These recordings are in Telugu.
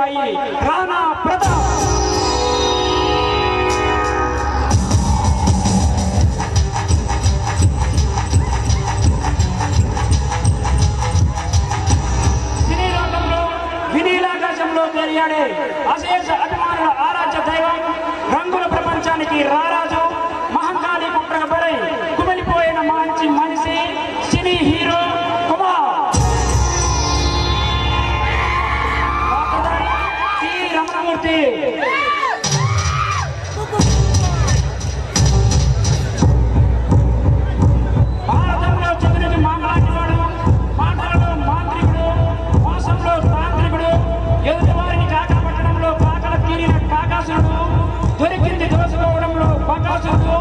సిపాయి రాణా ప్రతాప్. వినీలాకాశంలో తెలియాడే అశేష అభిమానుల ఆరాధ్య దైవం, రంగుల ప్రపంచానికి రారాజు, మహంకాళి కుట్రకు బలై కుమిలిపోయిన మంచి మనిషి, cine hero Kumar C Ramanamurthy. భారతంలో చంద్రుడి మాట్లాడేవాడు, మాటలలో మాంత్రికుడు, మోసంలో తాంత్రికుడు, ఎదుటివారిని కాకపట్టడంలో కాకల తీరిన కాకాసురుడు, దొరికింది దోసుకోవడంలో బకాసురుడు,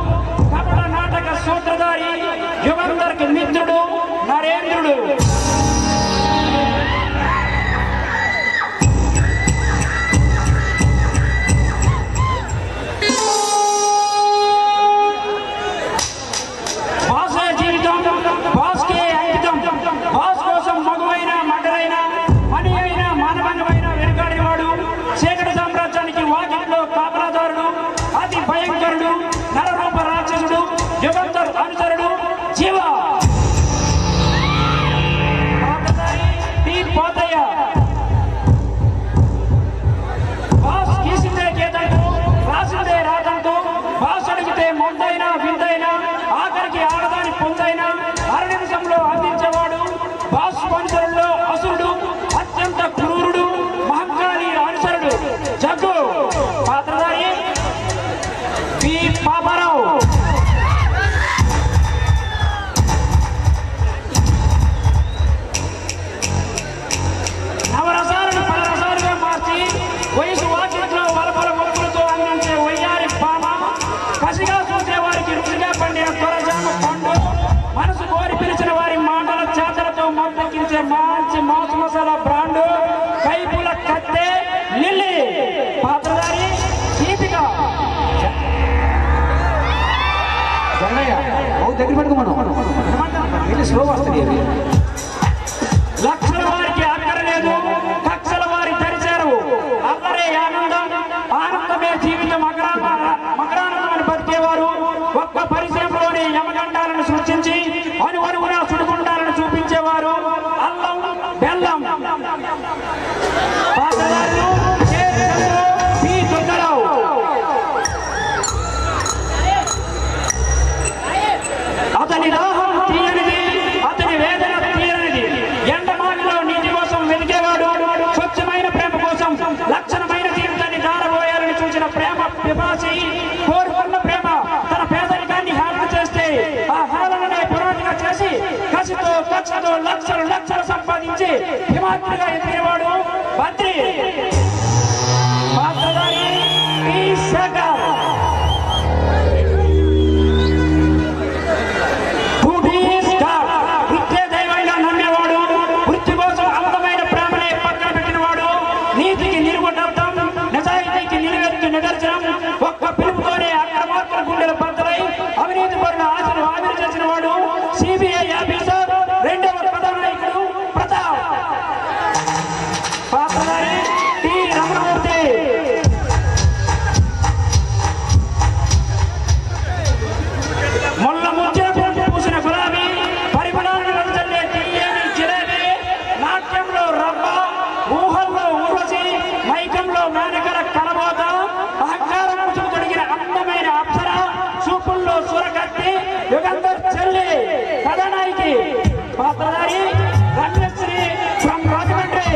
కపట నాటక సూత్రధారి, యుగంధర్కి మిత్రుడు నరేంద్రుడు. బాసే జీవితం బాస్కే అంకితం. బాస్ కోసం మగువైన మండలైన మణి అయిన మానవంగమైన వెనుకాడేవాడు, చీకటి సామ్రాజ్యానికి వాకిట్లో కాపలాదారుడు, అతి భయంకరుడు, నరరూప రాక్షసుడు, యుగంధర్ అనుచరుడు జీవ. పోతయ్య బాస్ గీసిందే గీతంతో, రాసిందే రాతంతో, బాస్ అడిగితే మొందైనా విందైనా, ఆఖరికి ఆడదాని పొందైనా అర నిమిషంలో అందించేవాడు, బాస్ అనుచరుల్లో అసురుడు, అత్యంత క్రూరుడు, మహంకాళి అనుచరుడు జగ్గు. పాత్రధారి పి పాపారావు. నవరసాలను పలరసాలుగా మార్చి వయసు వాకిట్లో వలపల ఒప్పులతో అందించే వయ్యారి పామ, కసిగా చూసే వారికి రుచిగా పండిన కొరజామ పండు, మనసు కోరి పిలిచిన వారి మాటల చేతలతో మొత్తెక్కించే మంచి మాంస మసాలా బ్రాండు, కైపుల కత్తె లిల్లీ. పాత్రధారి దీపిక. దగ్గర పెట్టుకోమను స్లో వస్తుంది. లక్షల వారికి అక్కరలేదు, కక్షల వారి తెరిచారు, అల్లరే ఆనందం, ఆనందమే జీవితం, మకరానందమని బతికేవారు, ఒక్క పరిశ్రమలోని యమగండాలను సృష్టించి అనువనువున సుడిగుండాలను చూపించేవారు, అల్లం బెల్లం. పాత్రధారులు కె. చంద్రు, పి. దుర్గారావు. అతని దాహం తీయనిది, అతని వేదన తీయనిది. ఎండమాటలో నీటి కోసం వెతికేవాడు, స్వచ్ఛమైన ప్రేమ కోసం లక్షణమైన జీవితాన్ని దారబోయాలని చూసిన ప్రేమ పిపాసి, కోరుకున్న ప్రేమ తన పేదరికాన్ని హేళన చేస్తే ఆ హేళననే పురాణిగా చేసి కసితో కక్షతో లక్షలు లక్షలు సంపాదించి హిమాద్రిగా ఎదిగేవాడు బద్రి. పాత్రధారి పి. శేఖర్. వృత్తే దైవంగా నమ్మేవాడు, వృత్తి కోసం అందమైన ప్రేమనే పక్కన పెట్టినవాడు, నీతికి నిలువటం, నిజాయితీకి నిలువెత్తు నిదర్శనం, ఒక్క పిలుపుతోనే అక్రమార్కుల గుండెల బద్దలై అవినీతి పరుల ఆశను ఆవిరి చేసిన వాడు, సిబిఐ ఆఫీసర్, రెండవ కథానాయకుడు ప్రతాప్. పాత్రధారి టి. రమణమూర్తి. మొల్ల ముచ్చట పూసిన గులాబీ, పరిమళాలను వెదజల్లే తీయని జిలేబీ, నాట్యంలో రవ్వ, ఊహల్లో ఊర్వశి, మైకంలో మేనకల కలబోత, అహంకారం ముసుగు తొడిగిన అందమైన అప్సర, చూపుల్లో సురకత్తి, యుగంధర్ చెల్లి కథానాయకి. పాత్రధారి రమ్యశ్రీ ఫ్రమ్ రాజమండ్రి.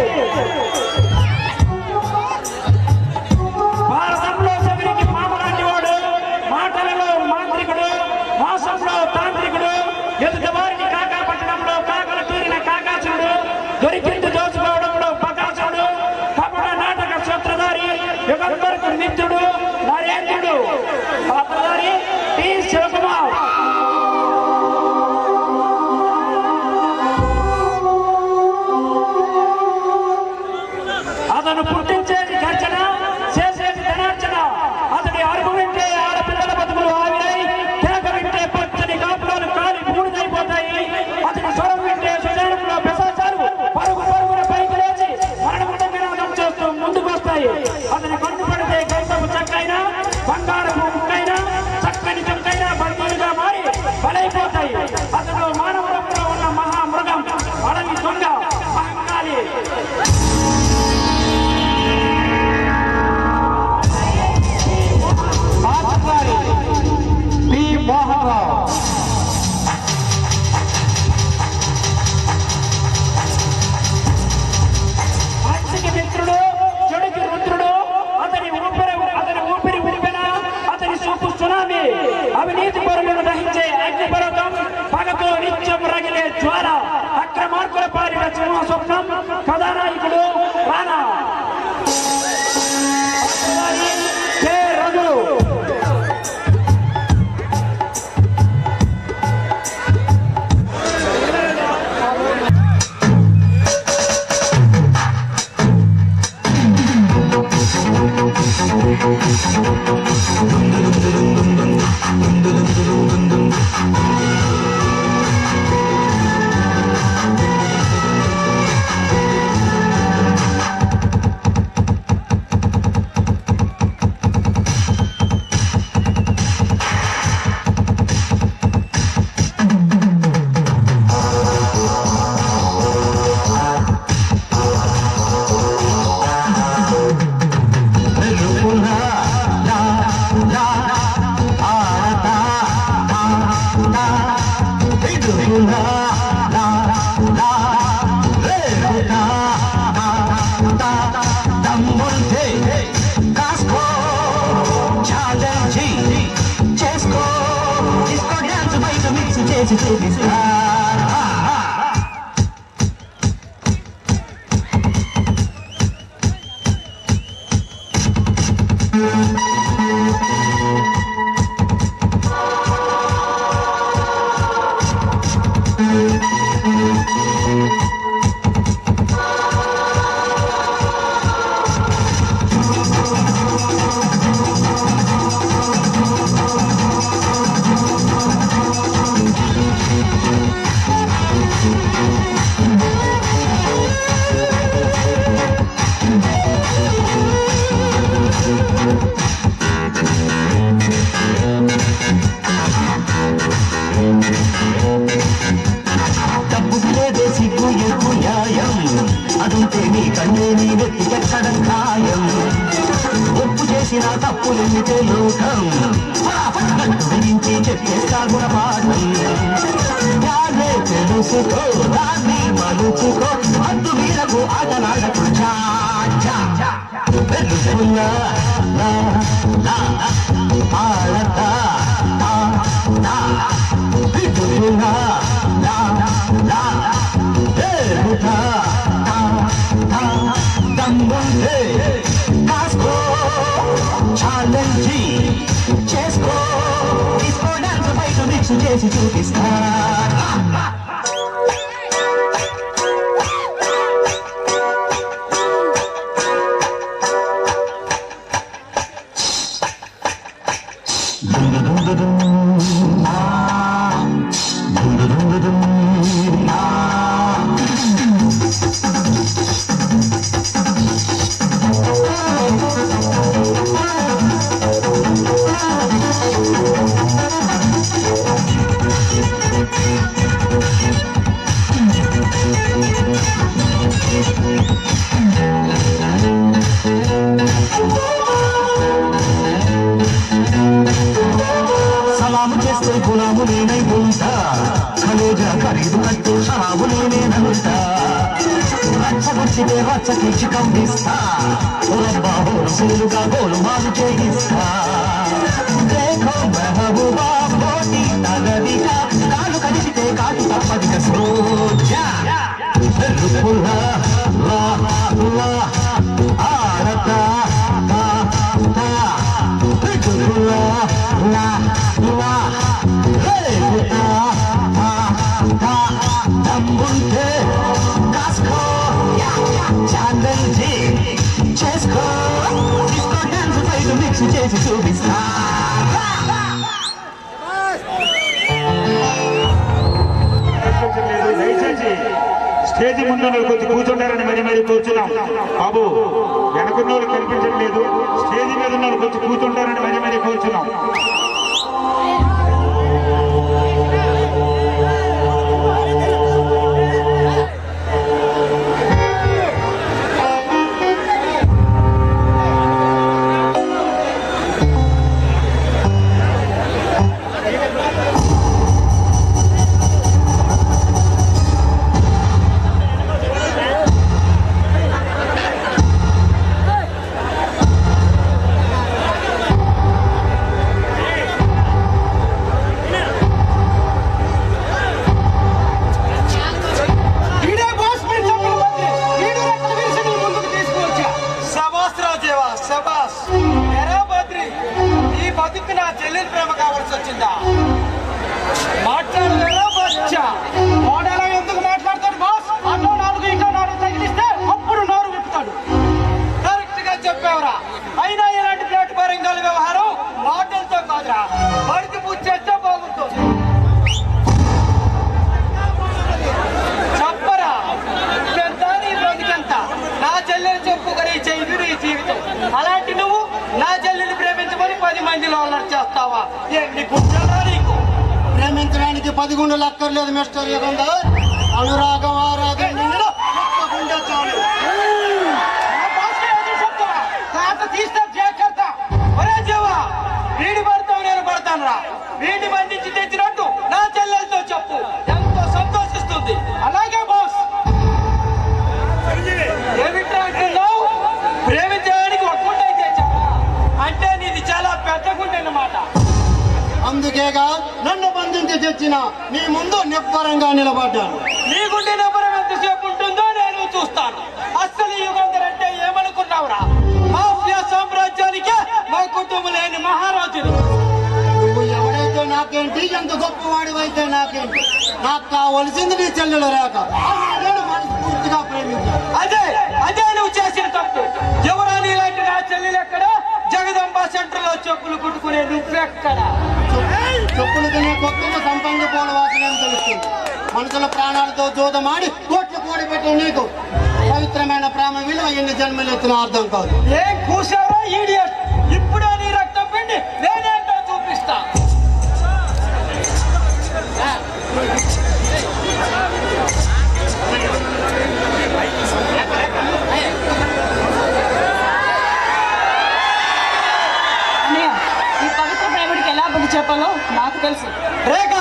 స్వప్నం కథానాయకుడు రానా కె. రఘు. స్టేజ్ ముందు కొద్ది కూర్చుంటారని మరి కూర్చున్నాం బాబు. వెనకున్న వాళ్ళు కనిపించట్లేదు. స్టేజ్ మీద ఉన్న కొద్ది కూర్చుంటారని మరి కూర్చున్నాం. దానికి 10 గుండెలు అక్కర్లేదు మిస్టర్ యుగంధర్. అనురాగం ఆరాధన గుండె చాలు. వీడి పడతావు నేను పడతాను రా. వీడిని బంధించి తెచ్చినట్టు నా చెల్లెలతో చెప్పు, ఎంతో సంతోషిస్తుంది. అలాగే బాస్. ఏమిట్రా అంటున్నావు? ప్రేమించడానికి ఒక గుండె చేశావా? అంటే నీది చాలా పెద్ద గుండె అన్నమాట. అందుకేగా నన్ను బంధించి తెచ్చిన మీ ముందు నిబ్బరంగా నిలబడ్డాను. నీ గుండె నెంబరం ఎంతసేపు ఉంటుందో నేను చూస్తాను. అస్సలు యుగంధర్ అంటే ఏమనుకున్నావురా? మాఫియా సామ్రాజ్యానికే మా కుటుంబం లేని మహారాజులు. నువ్వు ఎవడైతే నాకేంటి, ఎంత గొప్పవాడివైతే నాకేంటి, నాకు కావలసింది నీ చెల్లెలు రేఖ. నేను మనస్ఫూర్తిగా ప్రేమించాను. అదే నువ్వు చేసిన తప్పు. ఎవరాని ఇలాంటి నా చెల్లెలు ఎక్కడ? జగదంబ సెంటర్ లో చెప్పులు కుట్టుకునే నువ్వెక్కడ? చెప్పులు తినే కొత్తగా సంపంగ పోల వాసన తెలుస్తుంది. మనుషుల ప్రాణాలతో జోదమాడి కోట్లు కూడబెట్టే నీకు పవిత్రమైన ప్రేమ విలువ ఎన్ని జన్మలెత్తిన అర్థం కాదు. ఏం కూసావా ఈడియట్? ఇప్పుడే నీ రక్తం పిండి నేనేంటో చూపిస్తా. ఈ పవిత్ర ప్రేముడికి ఎలా బుద్ధి చెప్పాలో నాకు తెలుసు. రేఖ,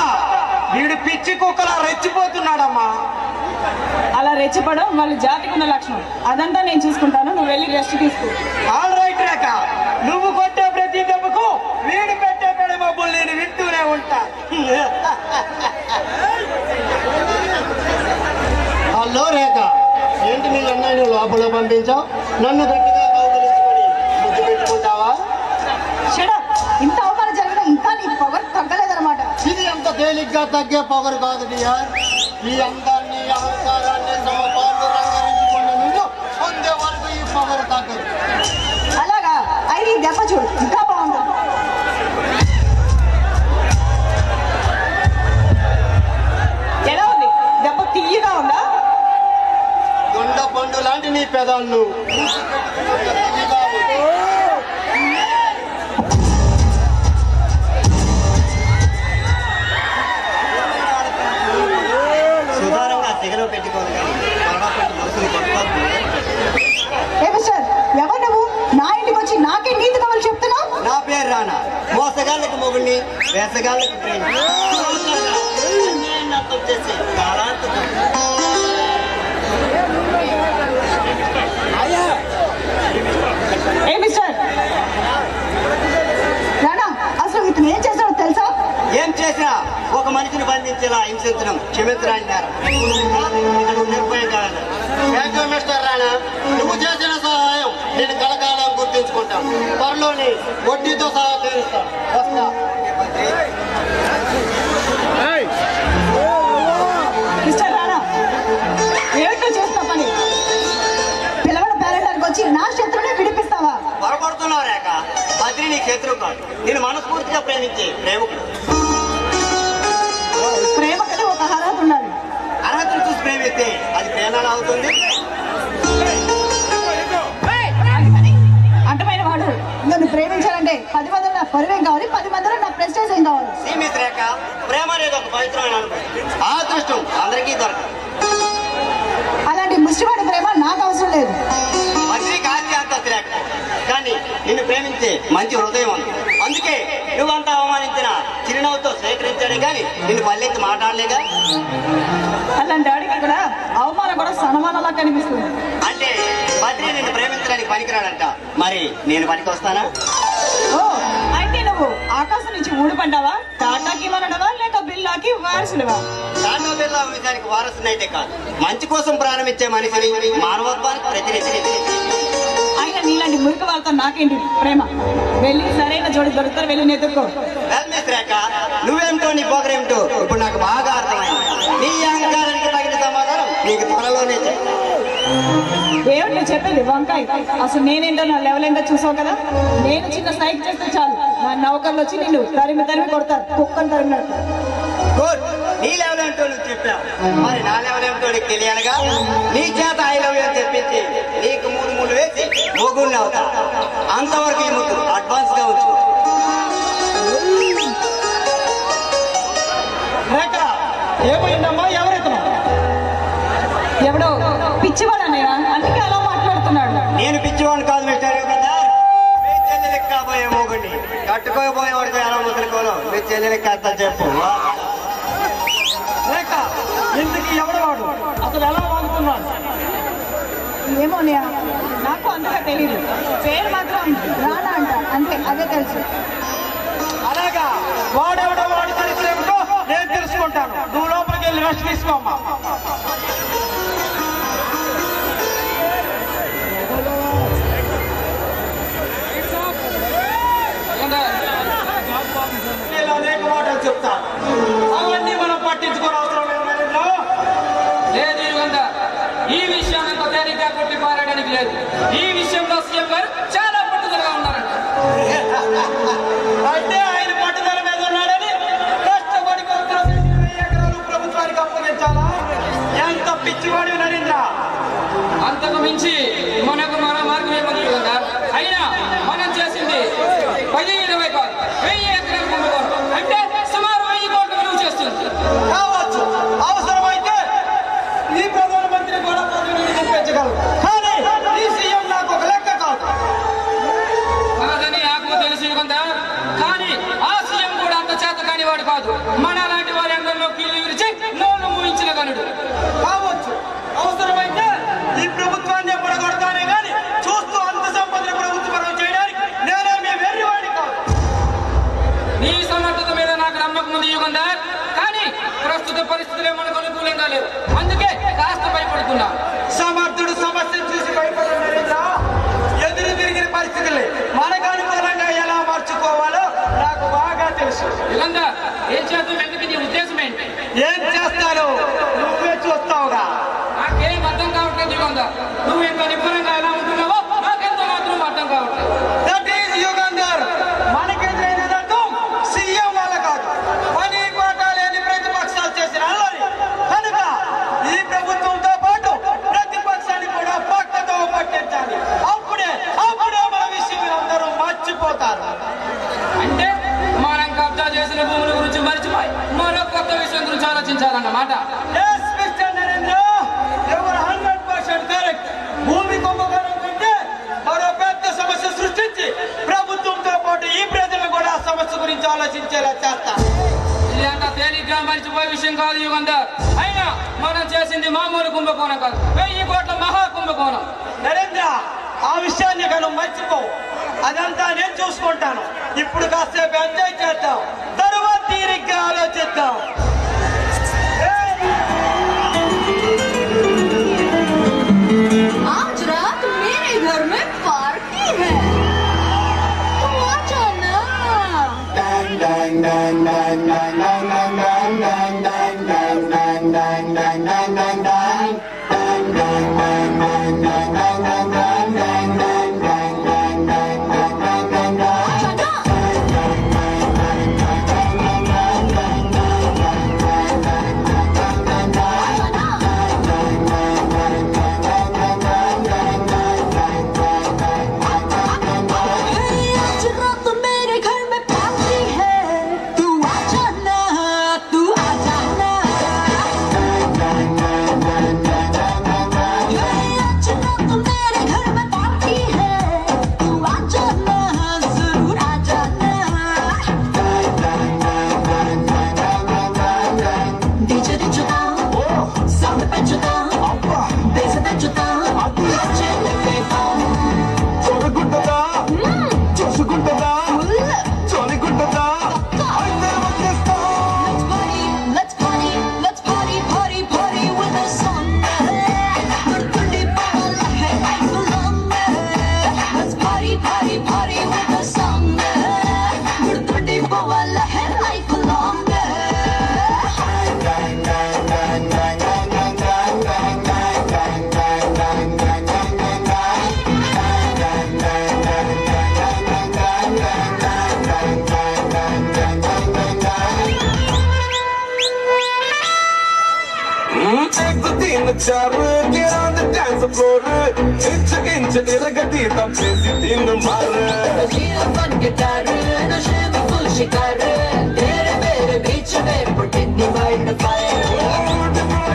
వీడు పిచ్చి కుక్కలా రెచ్చిపోతున్నాడమ్మా. అలా రెచ్చిపడం వాళ్ళ జాతికి ఉన్న లక్షణం. అదంతా నేను చూసుకుంటాను, నువ్వు వెళ్ళి రెస్ట్ తీసుకో. ఆల్ రైట్ రేఖ, నువ్వు కొట్టే ప్రతి దెబ్బకు వీడు పెట్టే పెడమబ్బులు నేను వింటూనే ఉంటా. హలో రేఖ, ఏంటి మీ అన్నయ్యను లోపల పంపించావు? నన్ను గట్టిగా కౌగిలించుకొని ముద్దు పెట్టుకుంటావా? ఇంత అవమానం జరిగినా ఇంకా నీ పవర్ తగ్గలేదన్నమాట. ఇది అంత తేలిగ్గా తగ్గే పొగరు కాదు డియర్. ఈ అందాన్ని, అహంకారాన్ని సమపాలు రంగరించుకునే ముందు పొందే వరకు ఈ పొగరు తగ్గదు. అలాగా అయితే ఈ దెబ్బ చూడు, ఇంకా బాగుంటుంది. ఎలా ఉంది దెబ్బ? తీయగా ఉందా? దొండ పండు లాంటి నీ పెదాళ్ళు తీయగా ఉంది. ఎవరు నువ్వు? నా ఇంటికి వచ్చి నాకే నీతి కబుర్లు చెప్తున్నావు? నా పేరు రానా. మోసగాళ్ళకి మొగుడిని, వేసగాళ్ళకి ప్రేమ. ఏ మిస్టర్ రానా, అసలు ఇతను ఏం చేశాడో తెలుసా? ఏం చేసినా ఒక మనిషిని బంధించేలా హింసించడం క్షమించరాని నేరం. నిర్భయం కావాలి. Thank you mister Rana. నువ్వు చేసిన సహాయం నేను కలకాలం గుర్తించుకుంటాను. త్వరలోని వడ్డీతో సహా తీరుస్తాను. వస్తా. మిస్టర్ రానా, ఏమిటో చేస్తున్నా పని? పిల్లవాడు పేరెంటానికి వచ్చి నా శత్రువుని విడిపిస్తావా? పొరపడుతున్నావు రేఖ. బద్రి నీ శత్రువు కాదు, నేను మనస్ఫూర్తిగా ప్రేమించే ప్రేమికుడు. ప్రేమకనే ఒక అర్హత ఉండాలి. అర్హతను చూసి ప్రేమిస్తే అది ప్రేమ ఎలా అవుతుంది? అంటమైన వాడు నన్ను ప్రేమించాలంటే 10 మందిలో నా పరువేం కావాలి, 10 మందిలో నా ప్రెస్టేజ్ ఏం కావాలి? సీమిత రేఖ, ప్రేమ అనేది ఒక పవిత్రమైన అనుభవం. ఆ అదృష్టం అందరికీ దొరకదు. అలాంటి ముష్టివాడి ప్రేమ నాకు అవసరం లేదు. బద్రికి ఆస్తి అంతస్తు లేక, కానీ నిన్ను ప్రేమించే మంచి హృదయం ఉంది. అందుకే నువ్వంతా అవమానించిన చిరునవ్వుతో స్వీకరించాడే కానీ నిన్ను పల్లెత్తి మాట్లాడలేగా. అలాంటి వాడికి కూడా అవమానం కూడా సన్మానంలా కనిపిస్తుంది. అంటే బద్రి నిన్ను ప్రేమించడానికి పనికిరాడంట. మరి నేను పనికి వస్తానా? ఓ, అయితే నువ్వు ఆకాశం నుంచి ఊడిపడ్డావా? టాటాకి మనడవా లేక బిల్లాకి వారసులువా? టాటా బిర్లా వంశానికి వారసునైతే కాదు, మంచి కోసం ప్రారంభించే మనిషిని, మానవత్వానికి ప్రతినిధి. అయినా నీలాంటి మురికి వాళ్ళతో నాకేంటి ప్రేమ? వెళ్ళి సరైన జోడి దొరుకుతారు, వెళ్ళి నెదుర్కో. రేఖ, నువ్వేమిటో నీ పోగరేమిటో ఇప్పుడు నాకు బాగా అర్థమైంది. నీ అహంకారానికి తగిన సమాధానం నీకు త్వరలోనే చెప్తాను. ఏమిటి నువ్వు చెప్పేది వంకాయ? అసలు నేనేంటో నా లెవెల్ ఏంటో చూసావు కదా. నేను చిన్న సైక్ చేస్తే చాలు, నా నౌకర్లు వచ్చి నిన్ను తరిమి కొడతారు, కుక్కను తరిమినట్టు. గుడ్, నీ లెవెల్ ఏంటో నువ్వు చెప్పావు, మరి నా లెవెల్ ఏమిటో నీకు తెలియాలిగా. నీ చేత ఐ లవ్ యూ అని చెప్పించి నీకు 3 ముళ్ళు వేసి మొగుడిని అవుతా. అంతవరకు ఈ ముద్దు అడ్వాన్స్ గా ఉంచు. రేఖ ఏమైందమ్మా? ఎవరితను? ఎవడో పిచ్చివాడు అన్నయ్య, అందుకే అలా మాట్లాడుతున్నాడు. నేను పిచ్చివాడిని కాదు మిస్టర్ యుగంధర్. మీ చెల్లెలకి కాబోయే మొగుడిని కట్టుకోబోయేవాడితో ఎలా ముద్రకోలో మీ చెల్లెలకి అంత చెప్పు. రేఖ ఇంతకీ ఎవడవాడు? అసలు ఎలా వాడుతున్నాడు? ఏమో అన్నయ్య, నాకు అంతగా తెలియదు. పేరు మాత్రం రానా అంట, అంతే, అదే తెలుసు. అలాగా, వాడెవడో వాడి చరిత్ర ఏమిటో నేను తెలుసుకుంటాను. నువ్వు లోపలికి వెళ్ళి రెస్ట్ తీసుకోమ్మా. ఇలా అనేక మాటలు చెప్తాను, అవన్నీ మనం పట్టించుకోని అవసరం లేదు. లేదు యుగంధర్, ఈ విషయాన్ని అంత తేలిగ్గా కొట్టి పారడానికి లేదు. ఈ విషయంలో సీఎం గారు చాలా పట్టుదలగా ఉన్నారంట. అంటే ఆయన పట్టుదల మీద ఉన్నాడని కష్టపడి కొనుక్కున్న 1000 ఎకరాలు ప్రభుత్వానికి అప్పగించాలా? ఎంత పిచ్చివాడి నరేంద్ర! అంతకు మించి మనకు మన మార్గం ఏమని యుగంధర్? అయినా మనం చేసింది 10-20 కాదు, 1000 ఎకరాలు కుంభకోణం. అంటే సుమారు 1000 కోట్ల విలువ చేస్తుంది. కావచ్చు, అవసరమైతే ఈ ప్రధానమంత్రి కూడా పదవిని తెప్పించగలరు. కానీ ఈ సీఎం నాకు ఒక లెక్క కాదు. కాదని నాకు తెలుసు యుగంధర్, కానీ ఆ సీఎం కూడా అంత చేత కాని వాడు కాదు. మన లాంటి వారి అందరిలో కీళ్ళు విరిచి నోళ్ళు మూయించిన గనుడు. కావచ్చు, అవసరమైతే ఈ ప్రభుత్వాన్ని పడగొడతానే కానీ చూస్తూ అంత సంపదను ప్రభుత్వం చేయడానికి నేనేమి వెర్రివాడి కాదు. నీ సమర్థత మీద నాకు నమ్మకం ఉంది యుగంధర్, కానీ ప్రస్తుత పరిస్థితులే మనకు అనుకూలంగా లేవు. అందుకే కాస్త భయపడుతున్నా. సమర్థుడు సమస్యను చూసి భయపడడం నరేంద్ర. ఎదురు తిరిగిన పరిస్థితుల్ని మనకు అనుకూలంగా ఎలా మార్చుకోవాలో నాకు బాగా తెలుసు. యుగంధర్, ఏం చేద్దాం? ఎందుకు నీ ఉద్దేశం ఏంటి? ఏం చేస్తాను నువ్వే చూస్తావుగా. నాకేం అర్థం కావట్లేదు యుగంధర్. నువ్వు ఎంత నిబ్బరంగా ఎలా ఉంటున్నావో నాకెంత మాత్రం అర్థం కావట్లేదు. That is Yugandhar. మనకెదురైనదంటూ సీఎం వాళ్ళ కాదు, పని పాట లేని ప్రతిపక్షాలు చేసిన అల్లరి. కనుక ఈ ప్రభుత్వంతో పాటు ప్రతిపక్షాన్ని కూడా పక్కతో పట్టించాలి. అప్పుడే మన విషయం అందరూ మర్చిపోతారు. అంటే మనం కబ్జా చేసిన భూముల గురించి మర్చిపోయి మరో కొత్త విషయం గురించి ఆలోచించాలన్నమాట. Yes, Mr. Narendra, you are 100% correct. భూమి కుంభకోణం కంటే మరో పెద్ద సమస్య సృష్టించి ప్రభుత్వంతో పాటు ఈ ప్రజలు కూడా ఆ సమస్య గురించి ఆలోచించేలా చేస్తా. ఇది అంత తేలిగ్గా మర్చిపోయే విషయం కాదు యుగంధర్. అయినా మనం చేసింది మామూలు కుంభకోణం కాదు, 1000 కోట్ల మహా కుంభకోణం. నరేంద్ర, ఆ విషయాన్ని కను మర్చిపో. అదంతా నేను చూసుకుంటాను. ఇప్పుడు కాసేపు ఎంజాయ్ చేద్దాం, తరువాత తీరిగ్గా ఆలోచిద్దాం. आज रात मेरे घर में पार्टी है, तो आ जाना। आज रात मेरे घर में पार्टी है, तू आ जाना, तू आ जाना। आज रात मेरे घर में पार्टी है, तू आ जाना, जरूर आ जाना। डीजे रिचुता, साउंड पे जुता, बेस पे जुता, चेले पे చూడకుంటుందా చూసుకుంటుందా చోలికుంటుందా Let's party, let's party, party, party with the sun. Murtundi pawala hai life long. Let's party, party, party with the sun. Murtundi pawala hai life long. Check the team, the charu, get on the dance floor. Inch, iragati, tam chesi din mara. Fun guitar, no shame, full shikar. Tere mere beach కొంచెమే పుట్టింది వైల్డ్ ఫైర్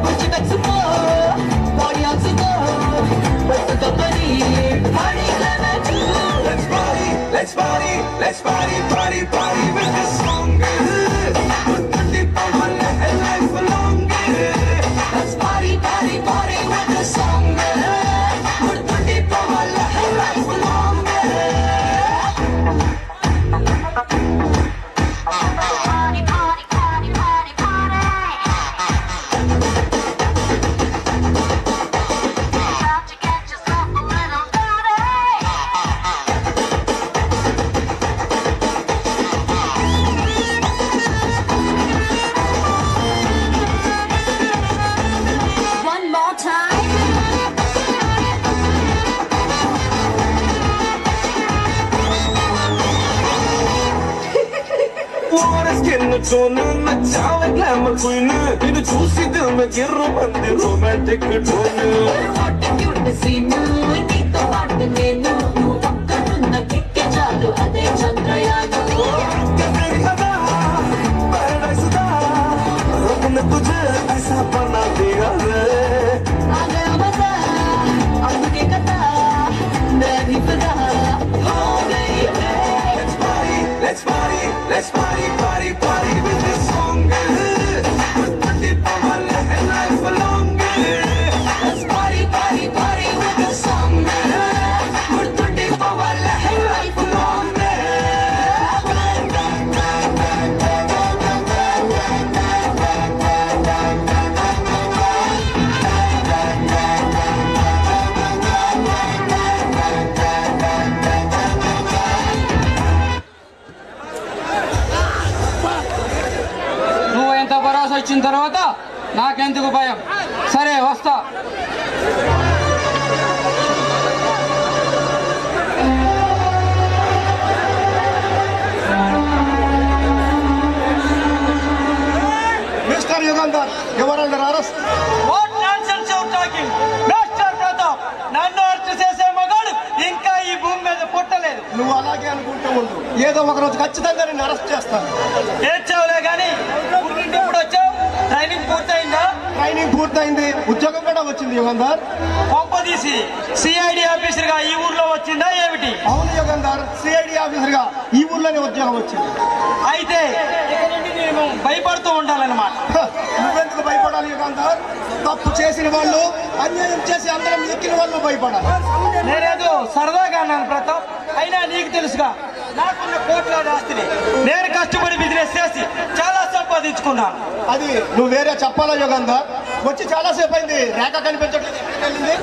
బుజ్జి మెక్సికో బాడీ ఆక్సికో బట్టు company body Let's party, let's party, party, party with this song. Life along. Let's party, party, party with the song. We're 24 life long. Party, party, party, party, party. About to get yourself a little dirty. One more time. What is skin tone? నచ్చావే glamour queen. నిన్ను చూసి దిల్ మే గిర్రమంది romantic tone. What a cute scene. నీతో పాటు నేను నువ్వు పక్కనున్న కిక్కే చాలు అదే చంద్రయాను Paradise da, अपने तुझे ऐसा बना दिया रे. आगे मजा అందుకే కదా मैं भी फिदा हो गई है Let's party, let's party, party, party with this song. Life along. Let's party, party, party with the song. We're 24 life long. నువ్వు ఎంత భరోసా వచ్చిన తర్వాత నాకెందుకు భయం. సరే వస్తా. మిస్టర్ యుగంధర్ ఎవరు under arrest what nonsense you talking mister Pratap నన్ను అరెస్ట్ చేసే మగాడు ఇంకా ఈ భూమి మీద పుట్టలేదు నువ్వు అలాగే అనుకుంటూ ఉండు ఏదో ఒక రోజు ఖచ్చితంగా నేను అరెస్ట్ చేస్తాను ఏడ్చావులే కానీ ఇప్పుడు వచ్చావు ట్రైనింగ్ పూర్తయిందా ట్రైనింగ్ పూర్తయింది ఉద్యోగం కూడా వచ్చింది యుగంధర్ పంపదీసి సిఐడి ఆఫీసర్ గా ఈ ఊర్లో వచ్చిందా ఏమిటి అవును యుగంధర్ సిఐడి ఆఫీసర్ గా ఈ ఊర్లోనే ఉద్యోగం వచ్చింది అయితే ఇక నుండి నేను భయపడుతూ ఉండాలన్నమాట హ, నువ్వెందుకు భయపడాలి యుగంధర్ తప్పు చేసిన వాళ్ళు అన్యాయం చేసి అందరం ఎక్కిన వాళ్ళు భయపడాలి నేనేదో సరదాగా అన్నాను ప్రతాప్ అయినా నీకు తెలుసుగా నాకున్న కోట్లాది ఆస్తిని నేను కష్టపడి బిజినెస్ చేసి చాలా సంపాదించుకున్నాను అది నువ్వు వేరే చెప్పాలా యుగంధర్ వచ్చి చాలాసేపు అయింది రేఖ కనిపించట్లేదు ఎక్కడికి వెళ్ళింది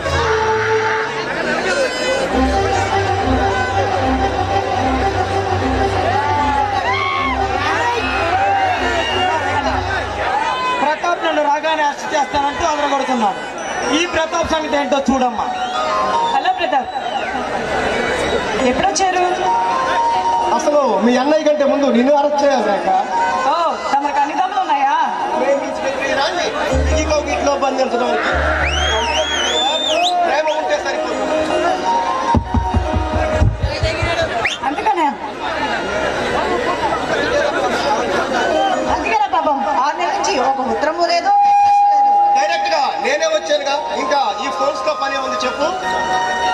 ప్రతాప్ నన్ను రాగానే అరెస్ట్ చేస్తానంటూ అదరగొడుతున్నాడు ఈ ప్రతాప్ సంగతి ఏంటో చూడమ్మా హలో ప్రతాప్ ఎప్పుడొచ్చారు? అసలు మీ అన్నయ్య కంటే ముందు నిన్ను అరెస్ట్ చేయాలి రేఖ ఓ తమకు అన్ని దమ్ములు ఉన్నాయా? ఇంకో ఇంట్లో బంధించడానికి ప్రేమ ఉంటే సరిపోతుంది అందుకనే అందుకేనా పాపం 6 నెలల నుంచి ఒక ఉత్తరము లేదు డైరెక్ట్ గా నేనే వచ్చానుగా ఇంకా ఈ ఫోన్స్ తో పని ఉంది చెప్పు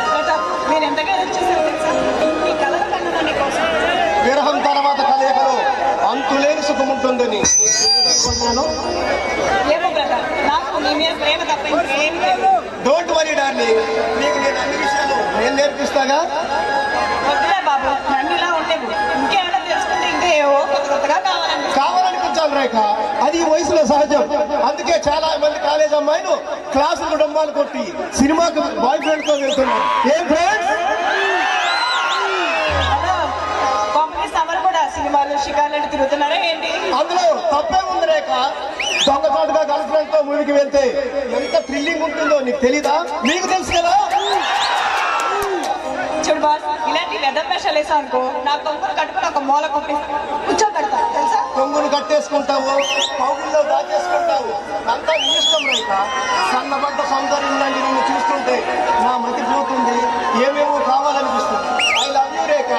ప్రతాప్ మీరు ఎంతగా ఎదురు చూసారో తెలుసా? ఈ కలల కన్నుల నీకోసం విరహం తర్వాత కలయికలో అంతులేని సుఖం ఉంటుందని ఏమో ప్రతాప్ నాకు నీ మీద ప్రేమ తప్ప ఇంకేం లేదు. డోంట్ వరీ డార్లింగ్ నీకు నేను అన్ని విషయాలు నేను నేర్పిస్తాగా వద్దులే బాబు నన్ను ఇలా ఉంటే ఇంకేమైనా తెలుసుకుంటే ఇంకేవో కొత్తగా కావాలనిపించాలి రేఖ అది ఈ వయసులో సహజం అందుకే చాలా మంది కాలేజ్ అమ్మాయిలు క్లాసులు డంబాలు కొట్టి సినిమాకి బాయ్ ఫ్రెండ్ తో వెళ్తున్నారు ఏం ఫ్రెండ్స్ హలో కంపెనీ సమర్ కూడా సినిమాలు షికార్లు తిరుగుతున్నారా ఏంటి? అందులో తప్పే ఉంది రేఖ దొంగచాటుగా గర్ల్ ఫ్రెండ్ తో మూవీకి వెళ్తే ఎంత థ్రిల్లింగ్ ఉంటుందో నీకు తెలీదా నీకు తెలుసు కదా చూడు బాస్ ఇలాంటి వెదర్ వేషాలు వేసా అనుకో నా కొంగులు కట్టుకుని ఒక మూల కొట్టి కూర్చోబెడతా తెలుసా? కొంగును కట్టేసుకుంటావు, పౌగుల్లో దాచేసుకుంటావు, అంతా నీ ఇష్టం రేఖ. సన్నబడ్డ సౌందర్యం లాంటి నిన్ను చూస్తుంటే నా మతి పోతుంది, ఏమేమో కావాలనిపిస్తుంది. ఐ లవ్ యూ రేఖ.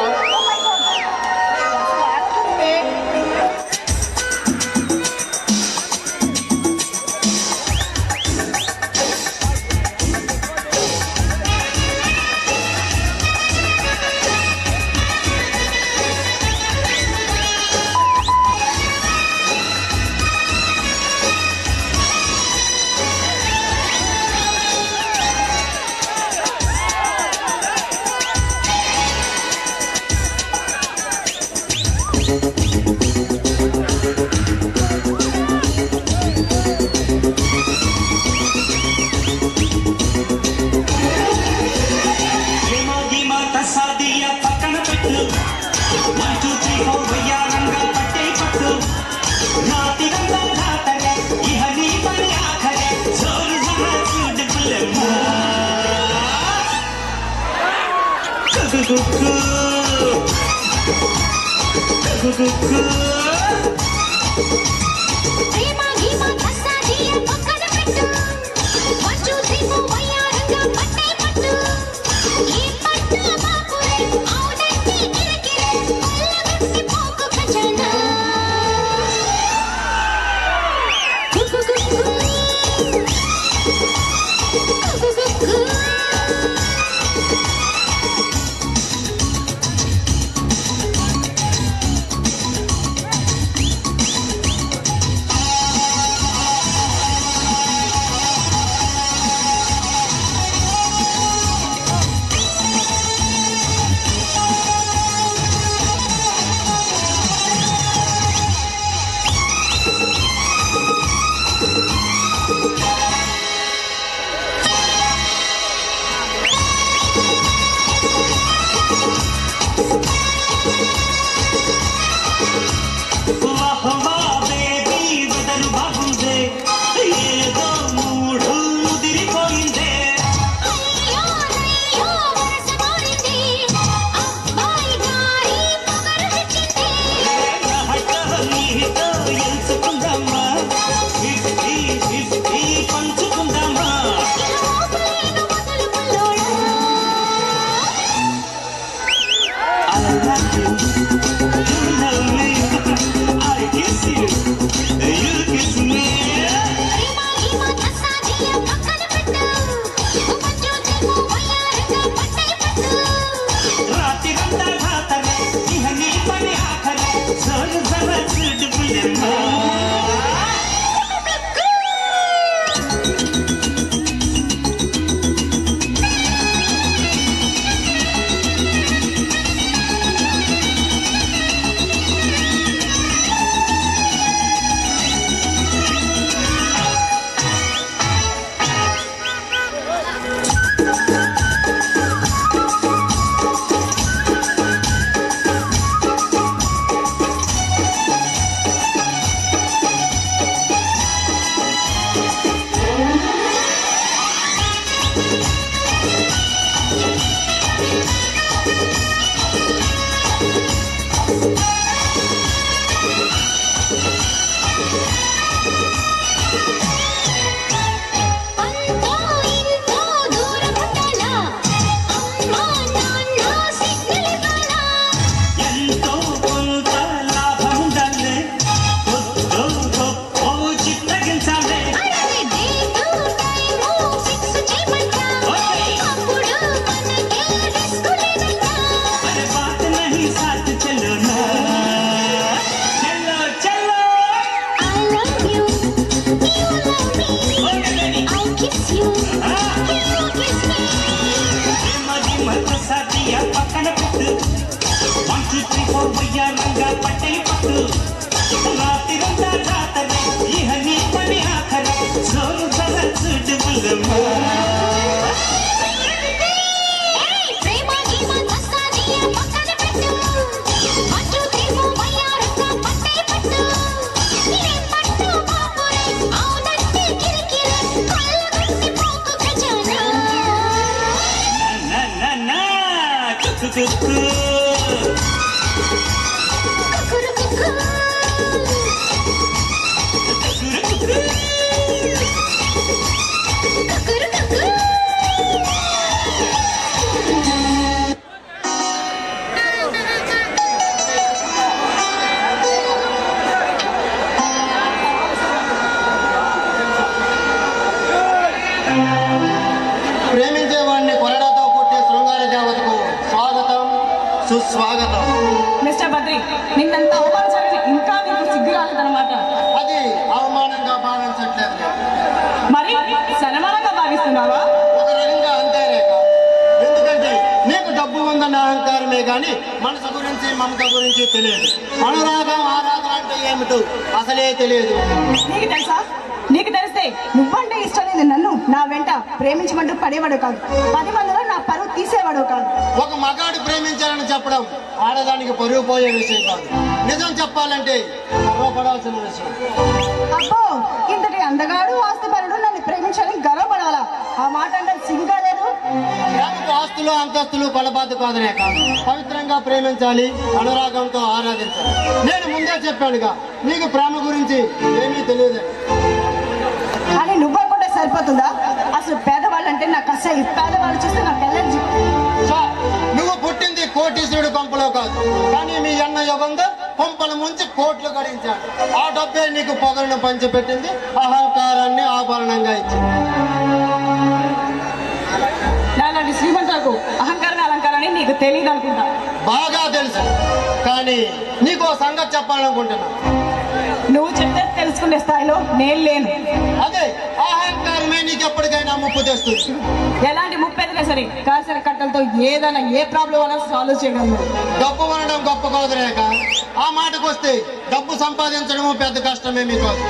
స్వాగతం. మిస్టర్ బద్రి, నిన్నంత అవమానించాలని ఇంకా నీకు సిగ్గు రాలేదన్నమాట. అది అవమానంగా భావించట్లేదు. మరి సన్మానంగా భావిస్తున్నావా? ఒక రకంగా అంతే రేఖ. ఎందుకంటే నీకు డబ్బు ఉందన్న అహంకారమే గాని మనసు గురించి మమత గురించి తెలియదు. అనురాగం ఆరాధన అంటే ఏమిటో అసలే తెలియదు. నీకు తెలుసా? నీకు తెలిస్తే నువ్వంటే ఇష్టం లేదు నన్ను నా వెంట ప్రేమించమంటూ పడేవాడు కాదు, 10 మందిలో నా పరువు తీసేవాడు కాదు. ఒక మగాడు ప్రేమించాలని చెప్పడం ఆడదానికి పరువు పోయే విషయం కాదు. నిజం చెప్పాలంటే గర్వపడాల్సిన విషయం. అబ్బో, ఇంతటి అందగాడు ఆస్తిపరుడు నన్ను ప్రేమించాలని గర్వపడాలా? ఆ మాట అంటే సిగ్గుగా లేదు? ప్రేమకు ఆస్తులు అంతస్తులు కొలబాటు కాదనే కాదు, పవిత్రంగా ప్రేమించాలి, అనురాగంతో ఆరాధించాలి. నేను ముందే చెప్పానుగా నీకు ప్రేమ గురించి ఏమీ తెలియదు అని నువ్వు అనుకుంటే సరిపోతుందా? అసలు పేదవాళ్ళంటే నాకు అసలు పేదవాళ్ళు చూస్తే నాకు ఎలర్జీ. నువ్వు పుట్టింది కోటీశ్వరుడు కొంపలో కాదు, కానీ మీ అన్న యుగంగా కొంపల ముంచి కోట్లు గడించాడు. ఆ డబ్బే నీకు పొగలను పంచిపెట్టింది, అహంకారాన్ని ఆభరణంగా ఇచ్చింది. నాలాంటి శ్రీమంతులకు అహంకారాన్ని అలంకారాన్ని నీకు తెలియదు అనుకుంటా. బాగా తెలుసు, కానీ నీకు ఓ సంగతి చెప్పాలనుకుంటున్నా. నువ్వు చెప్తే తెలుసుకునే స్థాయిలో నేను లేను. అదే అహంకారమే నీకు ఎప్పటికైనా ముప్పు తెస్తుంది. ఎలాంటి ముప్పెదినా సరే కాసిన కట్టలతో ఏదైనా ఏ ప్రాబ్లం అయినా సాల్వ్ చేయగలను. డబ్బు కొనడం గొప్ప కాదురేక. ఆ మాటకు వస్తే డబ్బు సంపాదించడము పెద్ద కష్టమేమీ కాదు.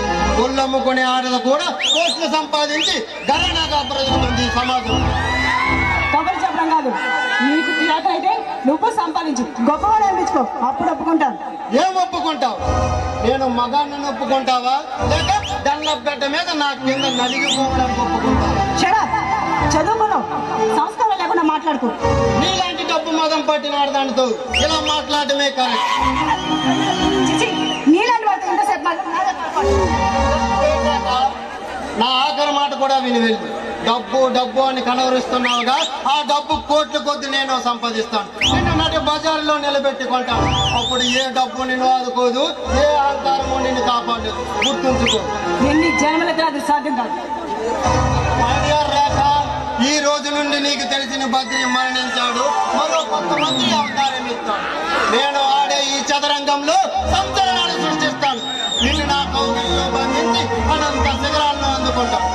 ఒళ్ళు అమ్ముకునే ఆడలు కూడా కోట్లు సంపాదించి గణనగా బ్రతుకుతుంది సమాజం. కబురు చెప్పడం కాదు, నీకు తీరాట అయితే నువ్వు సంపాదించు, గొప్పవాడు అనిపించుకో, అప్పుడు ఒప్పుకుంటాను. ఏం ఒప్పుకుంటావు? నేను మగాన్ని ఒప్పుకుంటావా, లేక దండబెట్ట మీద నా కింద నలిగిపోవడానికి ఒప్పుకుంటావా? చదువుకున్నావు, సంస్కారం లేకుండా మాట్లాడుకో. నీలాంటి డబ్బు మదం పట్టిన దానితో ఇలా మాట్లాడటమే కరెక్ట్. నీలాంటి వాడితో ఇంతసేపు నా ఆఖరి మాట కూడా విని వెళ్ళి డబ్బు డబ్బు అని కనవరిస్తున్నావుగా, ఆ డబ్బు కోట్ల కొద్ది నేను సంపాదిస్తాను. నిన్ను నటి బజార్లో నిలబెట్టి కొంటాను. అప్పుడు ఏ డబ్బు నిన్ను ఆదుకోదు, ఏ అహంకారము నిన్ను కాపాడలేదు. గుర్తుంచుకో. ఎన్ని జన్మలకి అది సాధ్యం కాదు. రేఖ, ఈ రోజు నుండి నీకు తెలిసిన బద్రి మరణించాడు, మరో కొంతమంది అవతారం ఇస్తాడు. నేను ఆడే ఈ చదరంగంలో సంచలనాలు సృష్టిస్తాను. నిన్ను నా కౌగిల్లో బంధించి అనంత శిఖరాలను అందుకుంటాను.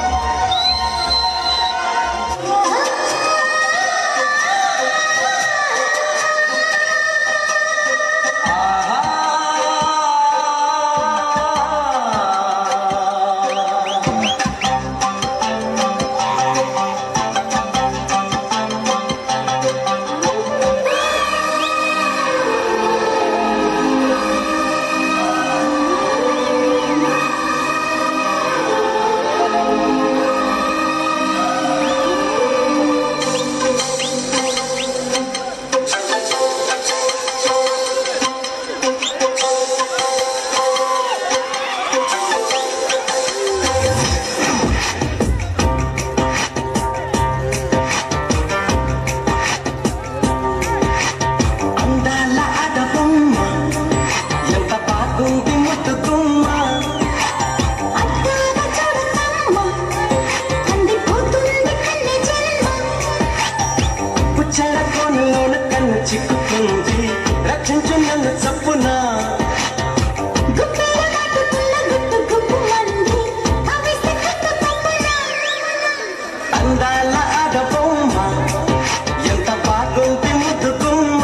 చిక్కుకుంది రక్షించు నన్ను చప్పున అందాల ఆడబొమ్మ ఎంత బాగుంది ముద్దుగుమ్మ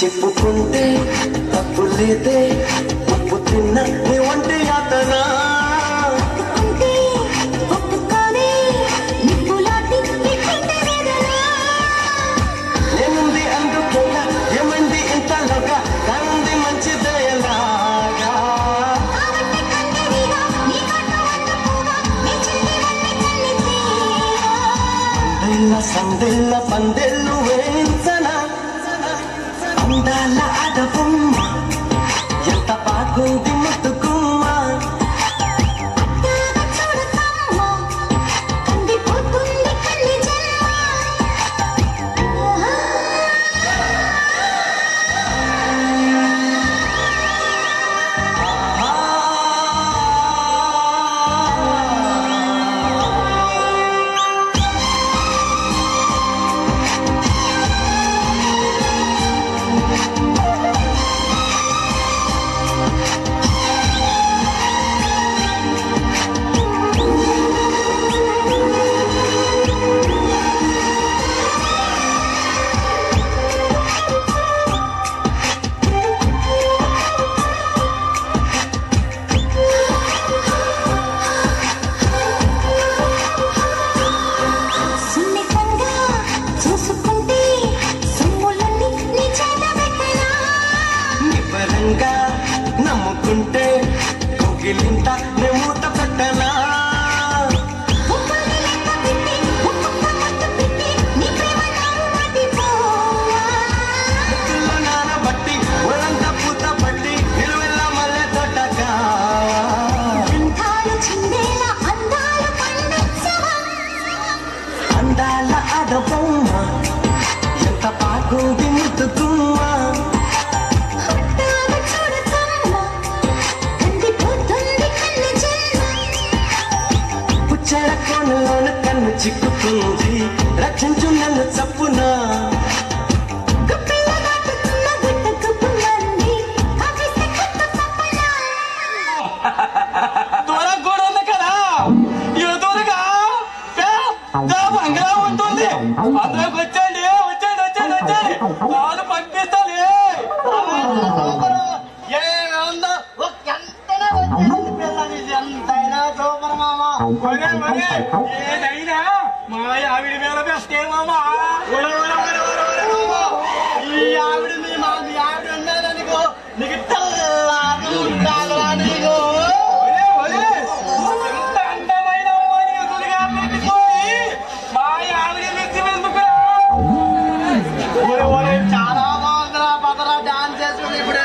చెప్పుకుంటే తప్పు లేదే ఉప్పు తిన్న నీ వంటి యాతనా సందిల్ల సందిల్ల పందెళ్ళు వేయించన అందాల అడబొమ్మ ఎంత బాగుంది ముద్దుకుమ్మ నమ్ముకుంటే కోగిలింత మూత పెట్టనా నానబట్టి ఒళ్ళంతా పూత పట్టి నిలువెల్ల మల్లె తోటగా అందాల అడబొమ్మ ఎంత బాగుంది ముద్దుకుమ్మ చెడకోనలోన కన్ను చిక్కుతుంది రక్షించు నన్ను చప్పున దూరం కూడా ఉంది కదా ఎదురుగా బంగ్లా ఉంటుంది అందులోకి వచ్చండి వచ్చండి వచ్చండి వచ్చండి వాళ్ళు పంపిస్తాను ఎంతైనా సూపర్ మామా ఏదైనా మా ఆవిడ మీద బెస్ట్ మామా ఈ ఆవిడ మీ ఆవిడ ఉన్నారనుకో నీకు తెల్లారు ఉండాలా నీకు ఎంత అందమైన అమ్మాయి ఎదురుగా పెట్టిపోయి మా ఆవిడ మెచ్చి వెళ్తుకురా చాలా బాగుందిరా పదరా డాన్స్ చేసి ఇప్పుడే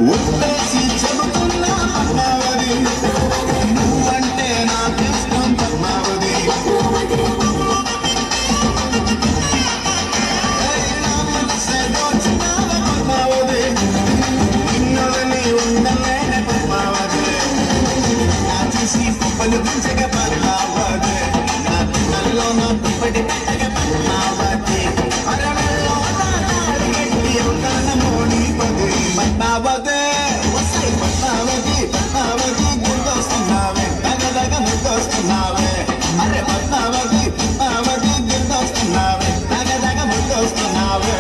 ఉత్తేసి చెబుతున్నా పద్మావతి నువ్వంటే నాకు ఇష్టం పద్మావతి పద్మావతి నిన్నదని ఉండలేని పద్మావతి నా చూసి కుప్పలు దించగ పద్మావతి నా పిల్లల్లో నా దుప్పటి పెట్టగ పద్మావతి అరవల్లో పద్మావతి పద్మావతి పద్మావతి గుర్తొస్తున్నావే దగ్గర ముద్దొస్తున్నావే అరే పద్మావతి పద్మావతి గుర్తొస్తున్నావే దగ్గర ముద్దొస్తున్నావే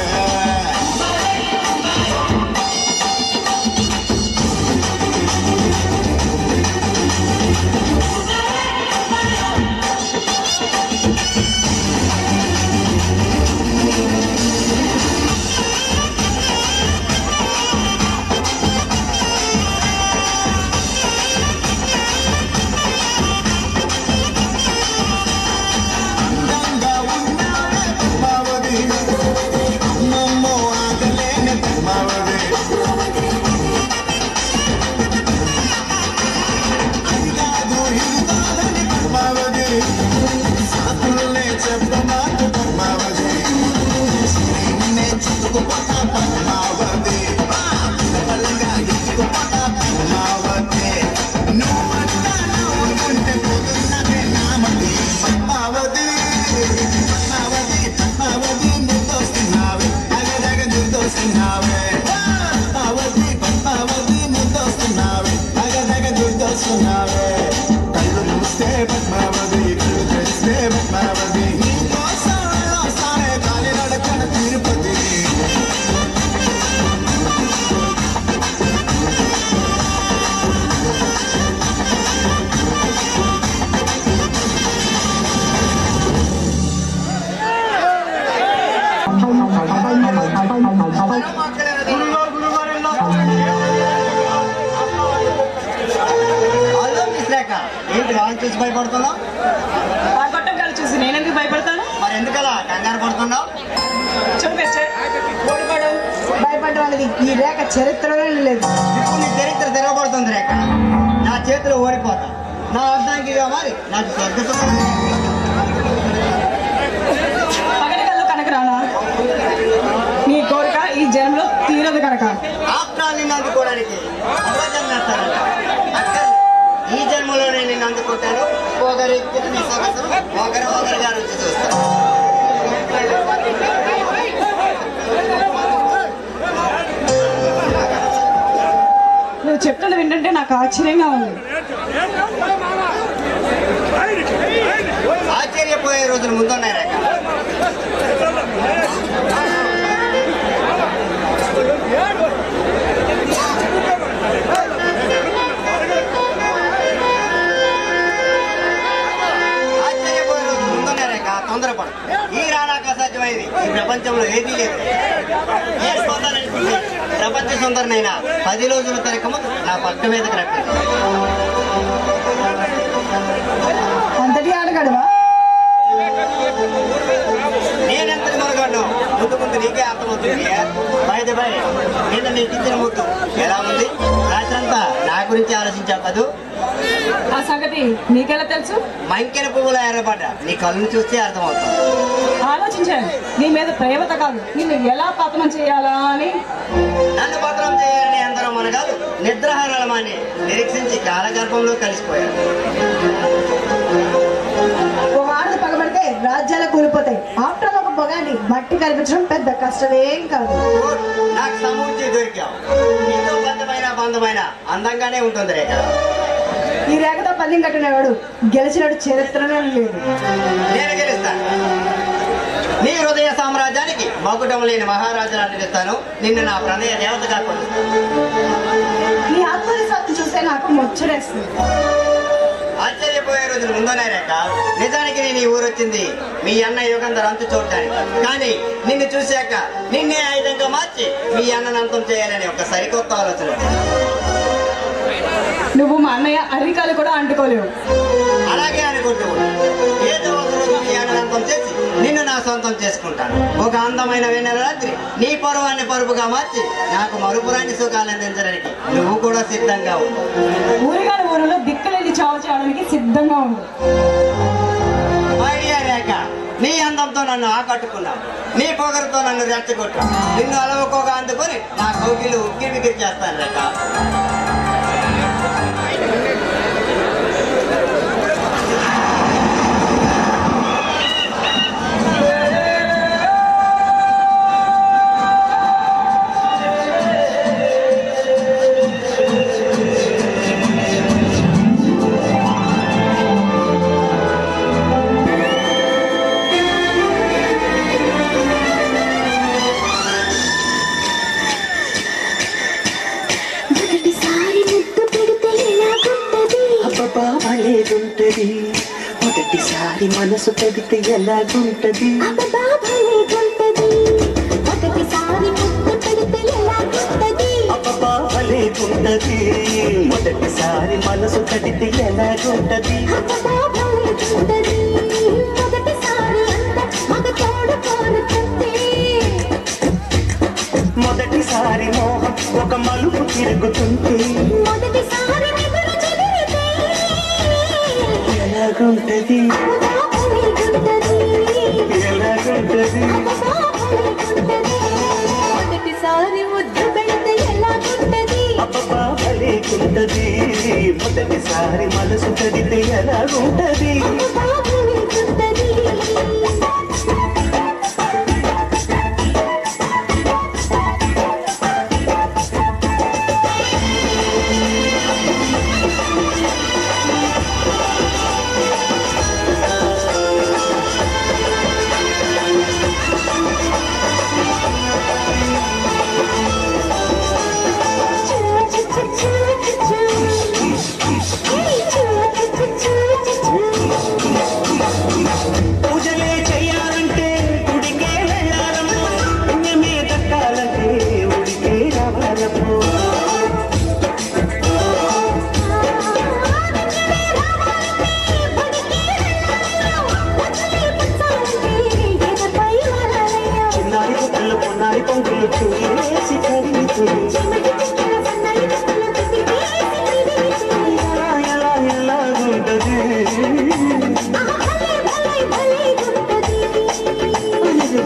చూసి భయపడుతున్నావు? ఆ గొట్టంకాలు చూసి నేనెందుకు భయపడతాను? మరి ఎందుకలా కంగారు పడుతున్నావు? చూపించే ఓడిపడు భయపడడం అనేది ఈ రేఖ చరిత్రలో లేదు. ఇప్పుడు నీ చరిత్ర తిరగబడుతుంది రేఖ. నా చేతిలో ఓడిపోతా. నా అర్థానికి మరి నాకు స్వర్గసుఖం. పగటి కళ్ళు కనుక రానా? నీ కోరిక ఈ జన్మలో తీరదు కనుక. ఆప్తాన్ని నిన్ను అందుకోవడానికి అవసరం చేస్తానంట. అక్కర్లేదు. ఈ జన్మలోనే నిన్ను అందుకుంటాను. ఒకరి నీ సొగసు ఒకరి గారు వచ్చి చూస్తాను. నువ్వు చెప్తున్నది వింటుంటే నాకు ఆశ్చర్యంగా ఉంది. ఆశ్చర్యపోయే రోజులు ముందున్నాయి రేఖ. ఆశ్చర్యపోయే రోజులు ముందున్నాయి రేఖ. తొందరపడు. ఈ రానాక అసాధ్యమైంది ఈ ప్రపంచంలో ఏదీ లేదు. ఏ సొందరనుకుంటే ప్రపంచ సుందరనైనా 10 రోజుల తరకము నా పక్క మీదకి రప్పింది. అంతటి ఆడగడవా? నేనెంత మరగాడు ముందు ముందు నీకే అర్థమవుతుంది. బై నిన్న నీకు ఇచ్చిన ముద్దు ఎలా ఉంది? రాత్రంతా నా గురించి ఆలోచించావు కదూ. ఆ సంగతి నీకెలా తెలుసు? మంకెన పువ్వుల ఎర్రబడ్డ నీ కళ్ళను చూస్తే అర్థమవుతుంది. ఆలోచించాను. నీ మీద ప్రేమత కాదు, నిన్ను ఎలా పతనం చేయాలా అని. నన్ను పత్రం చేయాలని అందరూ మనగాదు నిద్రాహారాలమాని నిరీక్షించి కాలగర్భంలో కలిసిపోయారు. ఓ ఆడది పగబడితే రాజ్యాలు కూలిపోతాయి. ఆఫ్టర్ ఒక పొగాన్ని మట్టి కల్పించడం పెద్ద కష్టమేం కాదు. నాకు సమూర్తి దొరికావు. నీతో బంధమైన అందంగానే ఉంటుంది రేఖ. ఈ రేఖతో పల్లెం కట్టినవాడు గెలిచినడు చరిత్రలో లేదు. నేను గెలుస్తాను. నీ హృదయ సామ్రాజ్యానికి మకుటం లేని మహారాజులను ఇస్తాను. నిన్ను నా ప్రణయ దేవతగా కొలుస్తాను. నీ ఆత్మవిశ్వాసం చూస్తే నాకు ముచ్చడేస్తుంది. ఆశ్చర్యపోయే రోజులు ముందున్నాయి రేఖ. నిజానికి నేను ఈ ఊరు వచ్చింది మీ అన్న యుగంధర్ అంతు చూడటానికి. కానీ నిన్ను చూశాక నిన్నే ఆయుధంగా మార్చి మీ అన్నను అంతం చేయాలని ఒక సరికొత్త ఆలోచన. నువ్వు మా అన్నయ్య అరికాలు కూడా అంటుకోలేవు. అలాగే అనుకుంటూ ఏదో ఒక రోజు మీ అన్నను అంతం చేసి నిన్ను నా సొంతం చేసుకుంటాను. ఒక అందమైన వెన్నెల రాత్రి నీ పరువాన్ని పరుపుగా మార్చి నాకు మరుపురాన్ని సుఖాలు అందించడానికి నువ్వు కూడా సిద్ధంగా ఉంది. ఊరిగాని ఊరిలో దిక్కులేని చావు చేయడానికి సిద్ధంగా ఉంది. ఐడియా రేఖ, నీ అందంతో నన్ను ఆకట్టుకున్నావు. నీ పొగరుతో నన్ను రెచ్చగొట్టు. నిన్ను అలవకోగా అందుకొని నా కౌకిలు ఉక్కిరికిరి చేస్తాను రేఖ. భలేగుంటది మొదటిసారి మనసు తడితే ఎలాగుంటది? అబ్బా భలేగుంటది మొదటిసారి మనసు తడితే ఎలాగుంటది? మొదటిసారి మోహం ఒక మలుపు తిరుగుతుంటే ఎలాగుంటది? ఎలాగుంటది? మొదటిసారి ముద్దు పెడితే ఎలాగుంటది? అబ్బా భలేగుంటది మొదటిసారి మనసు తడితే ఎలాగుంటది?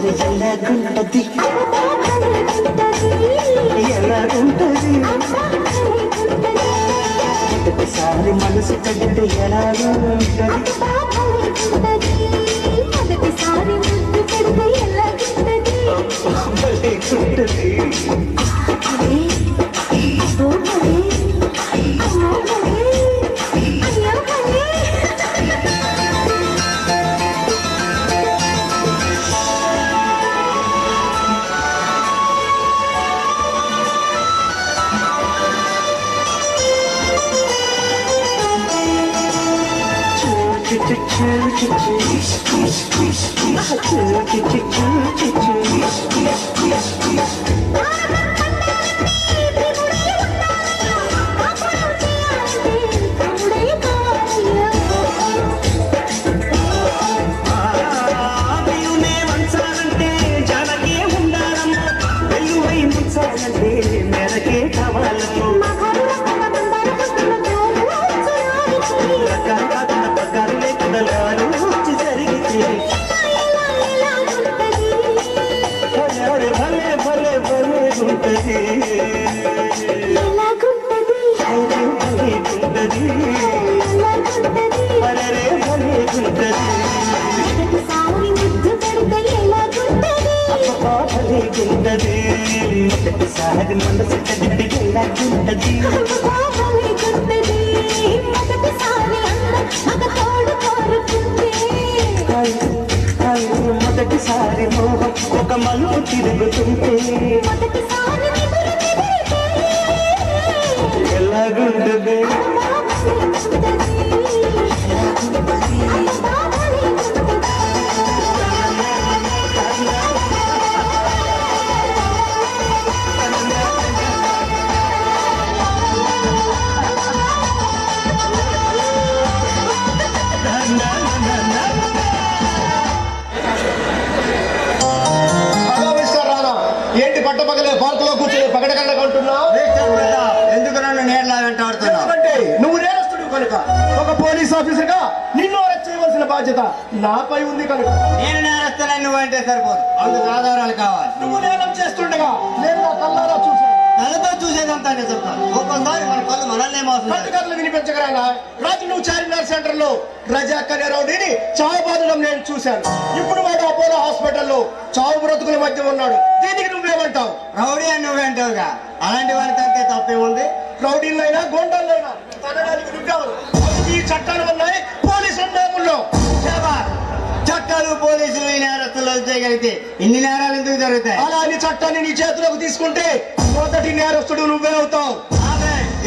ముచ్చట ఎలాగుంటది ఎలాగుంటది మొదటిసారి మనసు తగ్గితే ఎలాగుంటది మొదటిసారి ముద్దు పెడితే ఎలాగుంటది భలేగుంటది మొదటిసారి మనసు తగ్గితే ఎలాగుంటది మొదటిసారి మోహం ఒక మలుపు తిరుగుతుంటే ఎలాగుంటది ఏంటి పట్టపగలే పార్కులో కూర్చొని పగడగండ కొంటున్నావు? ఎందుకు నన్ను నేర్లా వెంటాడుతున్నావు? ఎందుకంటే నువ్వు నేరస్తుడు కనుక. ఒక పోలీస్ ఆఫీసర్ గా నిన్ను అరెస్ట్ చేయవలసిన బాధ్యత నాపై ఉంది కనుక. నేను నేరస్తులని నువ్వు అంటే సరిపోదు, అందుకు ఆధారాలు కావాలి. నువ్వు నేరం చేస్తుండగా నేను నా కళ్ళారా చూసాను. కళ్ళతో చూసేదంతా చెప్తాను. ఒక్కొక్కసారి మన కళ్ళు మనల్నే మోసం. కళ్ళు వినిపించగలనా? రాత్రి నువ్వు చార్మినార్ సెంటర్ లో రజాక్ అనే రౌడీని చావు బాధడం నేను చూశాను. ఇప్పుడు వాడు అపోలో హాస్పిటల్లో చావు బ్రతుకుల మధ్య ఉన్నాడు. దీనికి నువ్వేమంటావు? రౌడీ అని నువ్వేంటావుగా, అలాంటి వారి తగ్గే తప్పేముంది? రౌడీలైనా గోండాలైనా తనడానికి నువ్వెవరు? ఈ చట్టాలు ఉన్నాయి, పోలీసులు నేముల్లో. చట్టాలు పోలీసులు ఈ నేరస్తులు చేయగలిగితే ఇన్ని నేరాలు ఎందుకు జరుగుతాయి? అలాంటి చట్టాన్ని నీ చేతిలోకి తీసుకుంటే మొదటి నేరస్తుడు నువ్వే అవుతావు.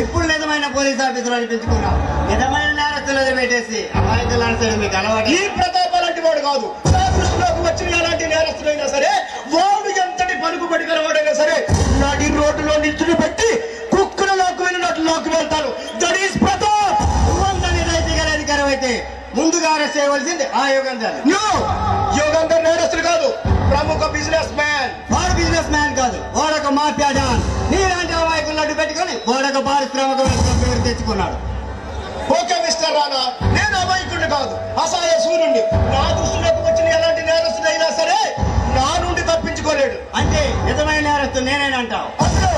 ఇప్పుడు నిజమైన పోలీస్ ఆఫీసులు అనిపించుకున్నావు. నిజమైన నేరస్తులు పెట్టేసి అమాయకులు అనసడం మీకు అలవాటు. ఈ ప్రతాప్ అలాంటి వాడు కాదు. నా దృష్టిలోకి వచ్చిన ఎలాంటి నేరస్తుడైనా సరే, వాడు ఎంతటి పలుకుబడి గలవాడైనా సరే, నడి రోడ్డులో నిల్చుని పెట్టి కుక్కలు లాక్కు వెళ్ళినట్లు లాక్కు వెళ్తాను. That is Pratap. వంద నిజాయితీ గల అధికారం అయితే ముందుగా అరెస్ట్ చేయవలసింది ఆ యోగేందర్. యోగేందర్ నేరస్తుడు కాదు, ప్రముఖ బిజినెస్ మ్యాన్. వాడు బిజినెస్ మ్యాన్ కాదు, వాడొక మాఫియా డాన్. నీలాంటి అమాయకులను అడ్డు పెట్టుకుని వాడొక పారిశ్రామిక పేరు తెచ్చుకున్నాడు. ఓకే మిస్టర్ రానా, నేను అమాయకుడిని కాదు, అసహాయ సూర్యుడిని. నా దృష్టిలోకి వచ్చిన ఎలాంటి నేరస్తుడైనా సరే నా నుండి తప్పించుకోలేడు. అంటే నిజమైన నేరస్తుడు నేనేనంటావు? అసలు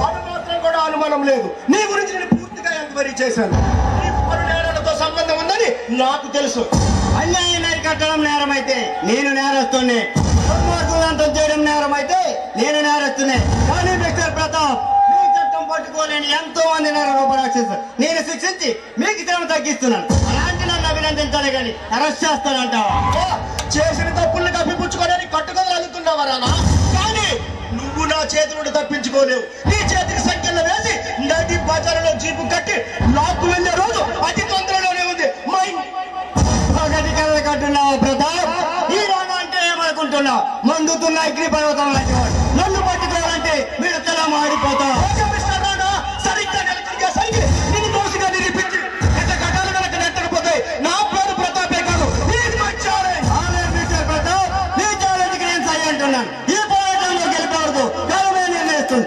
అది మాత్రం కూడా అనుమానం లేదు. నీ గురించి నేను పూర్తిగా ఎంక్వైరీ చేశాను. నీకు పలు నేరాలతో సంబంధం ఉందని నాకు తెలుసు. అన్యాయం కట్టడం నేరం అయితే నేను నేరస్తున్నే. దుర్మార్గులంతం చేయడం నేరం అయితే నేను నేరస్తున్నే. కానీ మిస్టర్ ప్రతాప్, మీ చట్టం పట్టుకోలేని ఎంతో మంది నేరరూపరాక్షసు నేను శిక్షించి మీకు శ్రమ తగ్గిస్తున్నాను. అలాంటి నన్ను అభినందించాలి కానీ అరెస్ట్ చేస్తానంటావా? చేసిన తప్పుల్ని కప్పిపుచ్చుకోవడానికి కట్టుకొని అలుగుతున్నావా రానా? కానీ నువ్వు నా చేతి నుండి తప్పించుకోలేవు. నీ చేతికి సంఖ్యలో వేసి నది బజారులో జీపు కట్టి లాక్కు వెళ్లే రోజు అతి తొందరలోనే ఉంది. ఒకటి కళ్ళ కట్టున్నావు ప్రతాప్. ఈ రానా అంటే ఏమనుకుంటున్నావు? మండుతున్న అగ్ని పర్వతం లాంటి వాడు. నన్ను పట్టుకోవాలంటే మీరు తల మాడిపోతావు. సరిగ్గా సరికి నిన్ను దోషిగా నిరూపించి ఎంత కట్టాలు కనుక నెట్టకపోతే నా పేరు ప్రతాపే కాదు. ప్రతాప్, నీ ఛాలెంజ్కి నేను సై అంటున్నాను. ఈ పోరాటంలో గెలిపవద్దు, గెలవే నిర్ణయిస్తుంది.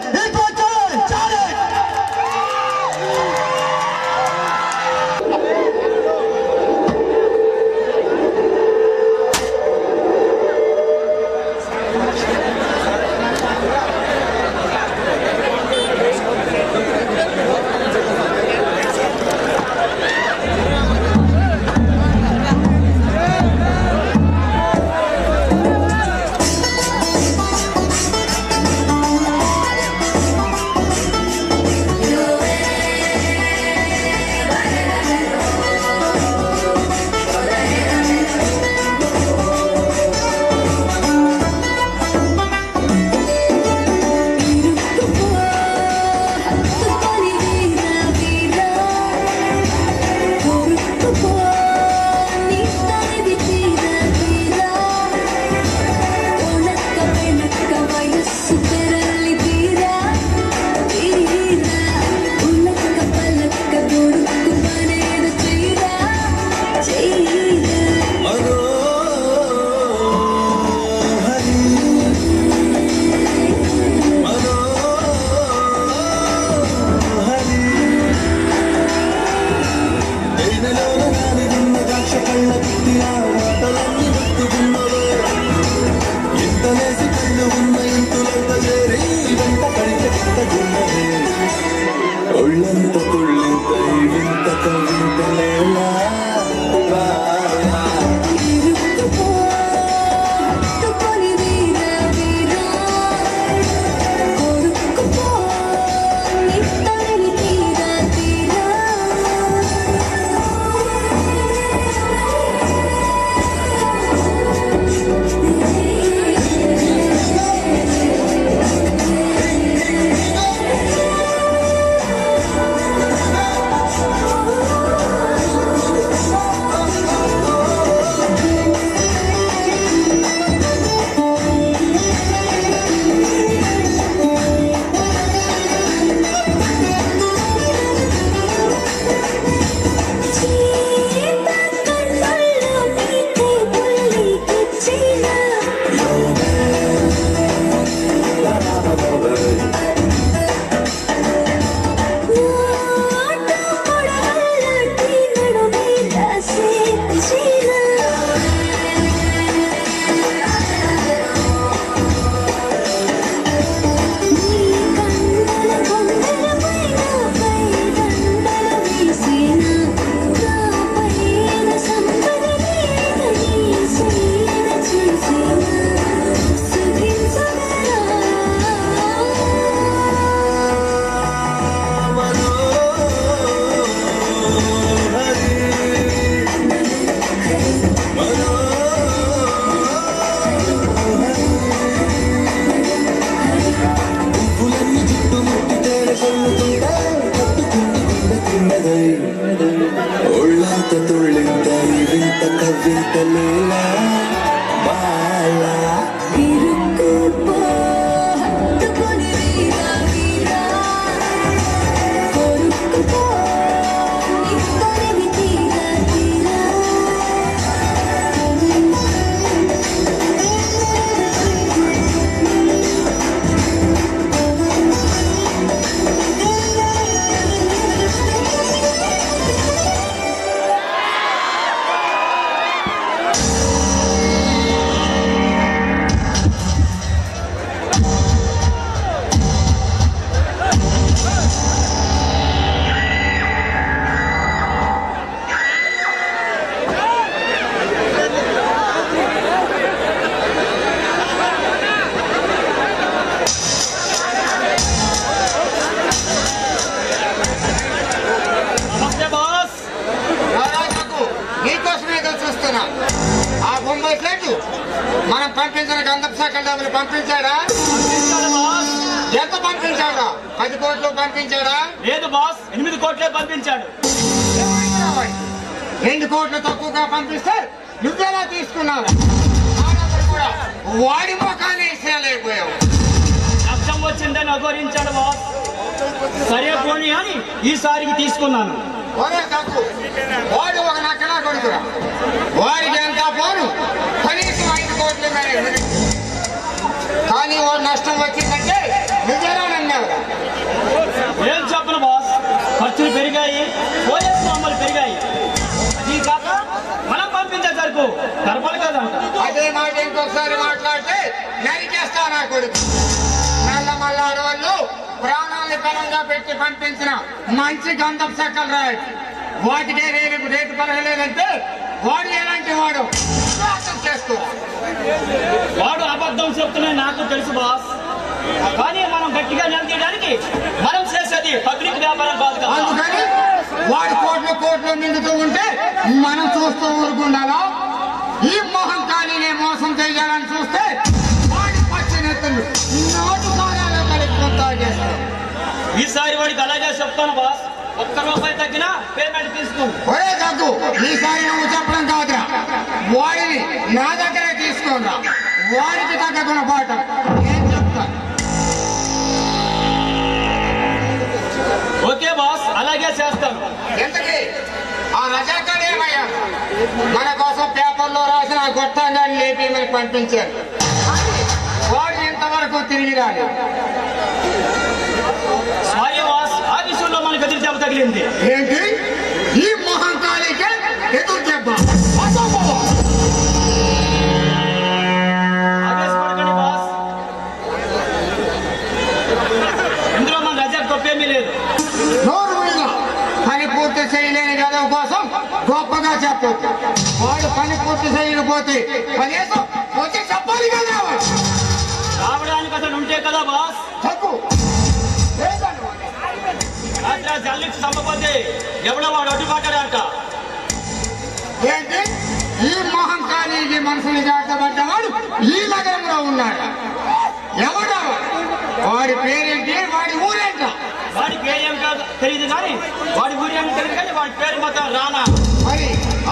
రాజు మనం పంపించిన గంధపు సకల డబ్బులు పంపించాడా? ఎంత పంపించాడా? 10 కోట్లు పంపించాడా? లేదు బాస్, 8 కోట్లే పంపించాడు. 2 కోట్లు తక్కువగా పంపిస్తే నువ్వెలా తీసుకున్నావు? ఆడప్పుడు కూడా వాడి ముఖాన్ని ఇసేయలేకపోయావు. కష్టం వచ్చిందని అఘోరించాడు బాస్. సరే పోనీ అని ఈసారికి తీసుకున్నాను. ఒరే తప్పు, వాడు ఒక నక్కలా కొడుకురా. వాడికి ఎంత పోను కనీసం 5 కోట్ల మేర. కానీ వాడు నష్టం వచ్చిందంటే నువ్వెలా నమ్మావురా? ఏం చెప్పను బాస్, ఖర్చులు పెరిగాయి, పోలీసు అమలు పెరిగాయి. అది కాక మనం పంపించే సరుకు గర్భాలు కదంట. అదే మాట ఇంకొకసారి మాట్లాడితే నరికేస్తా నా కొడుకు. నల్ల అడవుల్లో ప్రాణాన్ని బలంగా పెట్టి పంపించిన మంచి గంధపు సక్కలు రాయి. వాటికే రేటు పరగలేదంటే వాడు ఎలాంటి వాడు అర్థం చేసుకో. వాడు అబద్ధం చెప్తున్నా నాకు తెలుసు బాస్. కానీ మనం గట్టిగా నిలదీయడానికి మనం చేసేది పబ్లిక్ వ్యాపారం కాదు కదా. అందుకని వాడు కోట్లు నిండుతూ ఉంటే మనం చూస్తూ ఊరుకుండాలా? ఈ మొహం ఖాళీనే మోసం చేయాలని చూస్తే వాడి పచ్చినెత్తులు నోటు కారాలో కలిపి కొత్త చేస్తాం. ఈసారి వాడికి అలాగే చెప్తాను బాస్. 1 రూపాయి తగ్గినా పేమెంట్ తీసుకోండి. ఒరే కాకు, ఈసారి నువ్వు చెప్పడం కాదురా, వాడిని నా దగ్గరే తీసుకోరా. వాడికి తగ్గకుండా పాట ఏం చెప్తా. ఓకే బాస్, అలాగే చేస్తాను. ఎంతకీ ఆ రజాకాడు ఏమయ్యా? మన కోసం పేపర్లో రాసిన గొట్టంగాన్ని లేపి మనకి పంపించారు. వాడు ఇంతవరకు తిరిగి రాలేదు. సారీ బాస్, ఆ విషయంలో మనకు ఎదురు దెబ్బ తగిలింది. ఏంటి ఈ మొహం ఖాళీకే ఎదురు దెబ్బ? ఆవేశపడకండి బాస్, ఇందులో మన రజా తప్పేమీ లేదు. నోరు మీద పని పూర్తి చేయలేని గదవ కోసం గొప్పగా చెప్పొచ్చు. వాడు పని పూర్తి చేయకపోతే కనీసం వచ్చి చెప్పాలి కదా. రావడానికి అసలు ఉంటే కదా బాస్. తప్పు రాత్రి జల్లించి చంపపోతే ఎవడో వాడు అడ్డుపడ్డాడంట. ఏంటి ఈ మొహం ఖాళీకి మనుషులు జాగ్రత్తపడ్డవాడు ఈ నగరంలో ఉన్నాడు. ఎవడా వాడి పేరేంటి? వాడి ఊరేంట? వాడి పేరు ఏం కాదు తెలియదు కానీ వాడి ఊరి ఏమి తెలియదు కానీ వాడి పేరు మాత్రం రానా. మరి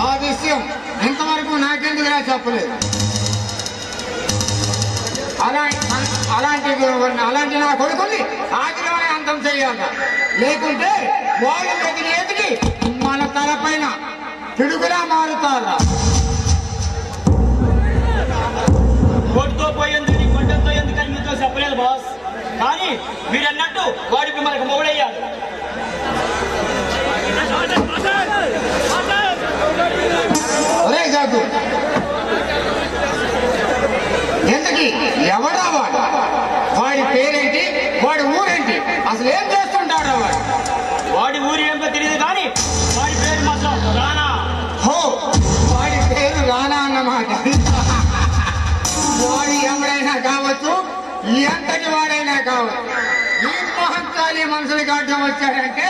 ఆ విషయం ఇంతవరకు నాకెందుకులా చెప్పలేదు. అలాంటి నా కొడుకుని ఆగిలోనే అంతం చేయాలి. లేకుంటే వాళ్ళు ఎదిగి మన తలపైన పిడుగులా మారుతారా? కోటితో పోయింది కొండంతో ఎందుకని మీతో చెప్పలేదు బాస్. కానీ మీరన్నట్టు వాడికి మనకు మొగుడయ్యాడు. ఒరే జాగు, ఎందుకు ఎవడా వాడు? వాడి పేరేంటి? వాడి ఊరేంటి? అసలు ఏం చేస్తుంటాడా వాడు? వాడి ఊరి ఏమో తెలియదు కానీ వాడి పేరు మాత్రం రానా. హో, వాడి పేరు రానా అన్నమాట. వాడు ఎవడైనా కావచ్చు, ఎంతటి వాడైనా కావచ్చు. ఈ మహంకాళి మనుషులకి అడ్డం వచ్చాడంటే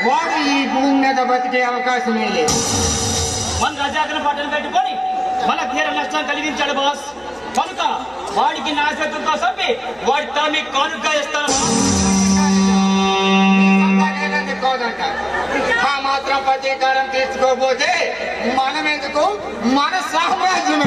వాడు ఈ భూమి మీద బతికే అవకాశమే లేదు. మన రజాకను పట్టణ పెట్టుకొని మన తీర నష్టం కలిగించాడు బాస్. కనుక వాడికి నా శత్రుతో చంపి వాడి తల మీకు కానుక ఇస్తాను. ఆ మాత్రం ప్రతీకారం తీసుకోకపోతే మనం ఎందుకు, మన సామ్రాజ్యం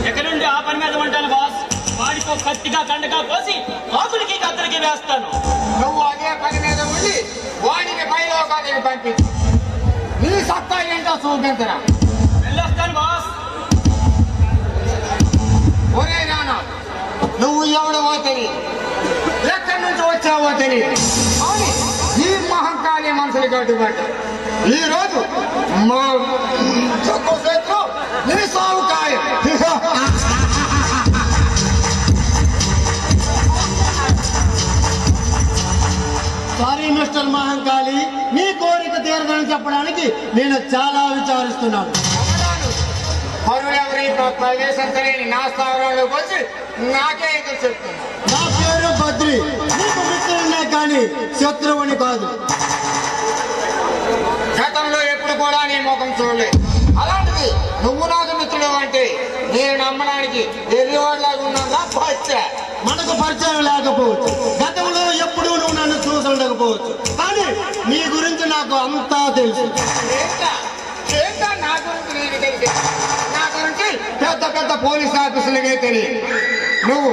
ఎక్కడి నుండి ఆ పని మీద ఉంటాను బాస్. వాడికి ఒక కత్తిగా కండగా కోసి ఆకులకి కత్తలకి వేస్తాను. నువ్వు అదే పని మీద ఉండి వాడిని పైలోకానికి పంపించు. నీ సత్తా ఏంటో చూపించరా. వెళ్ళొస్తాను బాస్. ఒరే నాన్న, నువ్వు ఎవడవో తెలియదు, ఎక్కడి నుంచి వచ్చావో తెలియదు. అవును, ఈ మహంకాళి మనుషులు కట్టుబడ్డ ఈ రోజు మా శత్రు నీ సాగు ఖాయం. సారీ మిస్టర్ మహంకాళి, మీ కోరిక తీరదని చెప్పడానికి నేను చాలా విచారిస్తున్నాను. మరుడెవరి ప్రవేశం తెలియని నా స్థావరంలోకి వచ్చి నాకే ఎదురు చెప్తున్నా. నా పేరు బద్రి, నీకు మిత్రుడినే కానీ శత్రువుని కాదు. గతంలో ఎప్పుడు కూడా నీ ముఖం చూడలేదు. అలాంటిది నువ్వు నాకు మిత్రుడు అంటే నేను నమ్మడానికి ఎదివాడిలాగా ఉన్నాగా పచ్చా. మనకు పరిచయం లేకపోవచ్చు, గతంలో ఎప్పుడూ నువ్వు నన్ను చూసి ఉండకపోవచ్చు, కానీ నీ గురించి నాకు అంతా తెలుసు. ఏంటా నా గురించి నీకు తెలిసి? నా గురించి పెద్ద పెద్ద పోలీస్ ఆఫీసులకే తెలియదు. నువ్వు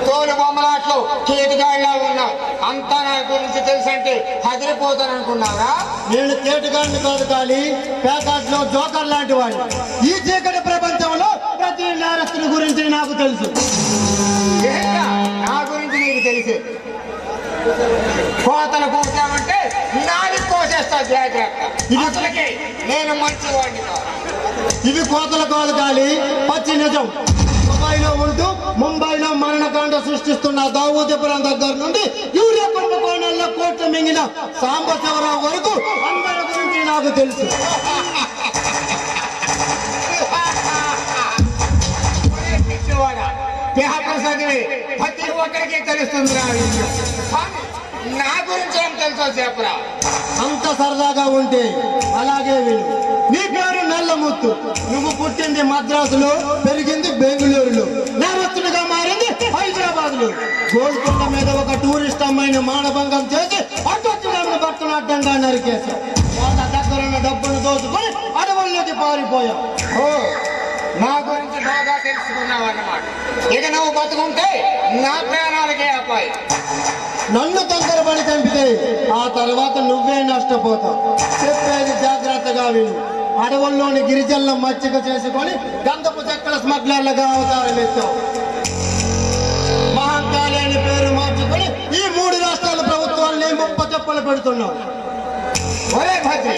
తోలు బొమ్మలాట్లో కేటుగాడిలా ఉన్నావు. అంతా నా గురించి తెలుసంటే హదిరిపోతాననుకున్నావా? నేను కేటుగాడిని కాదు, కానీ పేకాట్లో జోకర్ లాంటి వాడిని. ఈ చీకటి ప్రపంచంలో ప్రతి నేరస్తుని గురించి నాకు తెలుసు. ఏంటా నా గురించి నీకు తెలిసి? కోతలు కూర్చామంటే నాది కోసేస్తా జాగ్రత్త. అసలుకి నేను మంచివాడిని కాదు. ఇవి కోతల కాదు, కానీ పచ్చి నిజం. దుబాయ్లో ఉంటూ ముంబైలో మరణకాండ సృష్టిస్తున్న దావూదీపురం దగ్గర నుండి యూరియా కుంభకోణంలో కోట్లు మింగిన సాంబశివరావు వరకు అందరి గురించి నాకు తెలుసు. పేపర్ చదివి ప్రతి ఒక్కరికి తెలుస్తుంది నా గురించి ఏం తెలుసో చెప్పరా? అంత సరదాగా ఉంటే అలాగే విను. నీ పేరు నల్లముత్తు. నువ్వు పుట్టింది మద్రాసులో, పెరిగింది బెంగళూరులో, నేరస్తుడిగా మారింది హైదరాబాద్ లో. గోల్కొండ మీద ఒక టూరిస్ట్ అమ్మాయిని మానభంగం చేసి అడ్డొచ్చిన భర్తను అడ్డంగా నరికేశావు. వాళ్ళ దగ్గరున్న డబ్బును దోచుకొని అడవుల్లోకి పారిపోయావు. ఓ, నా గురించి బాగా తెలుసుకున్నావు అన్నమాట. ఇక నువ్వు బతుకుంటే నా ప్రాణాలకే అపాయం. నన్ను తొందరపడి చంపితే ఆ తర్వాత నువ్వే నష్టపోతావు. చెప్పేది జాగ్రత్తగా విను. అడవుల్లోని గిరిజనుల మచ్చిక చేసుకొని గంధపు చెక్కల స్మగ్లర్లుగా అవతారం ఎత్తావు. మహంకాళి అని పేరు మార్చుకొని ఈ 3 రాష్ట్రాల ప్రభుత్వాన్ని ముప్పచెప్పలు పెడుతున్నావు. ఒరే భద్రి,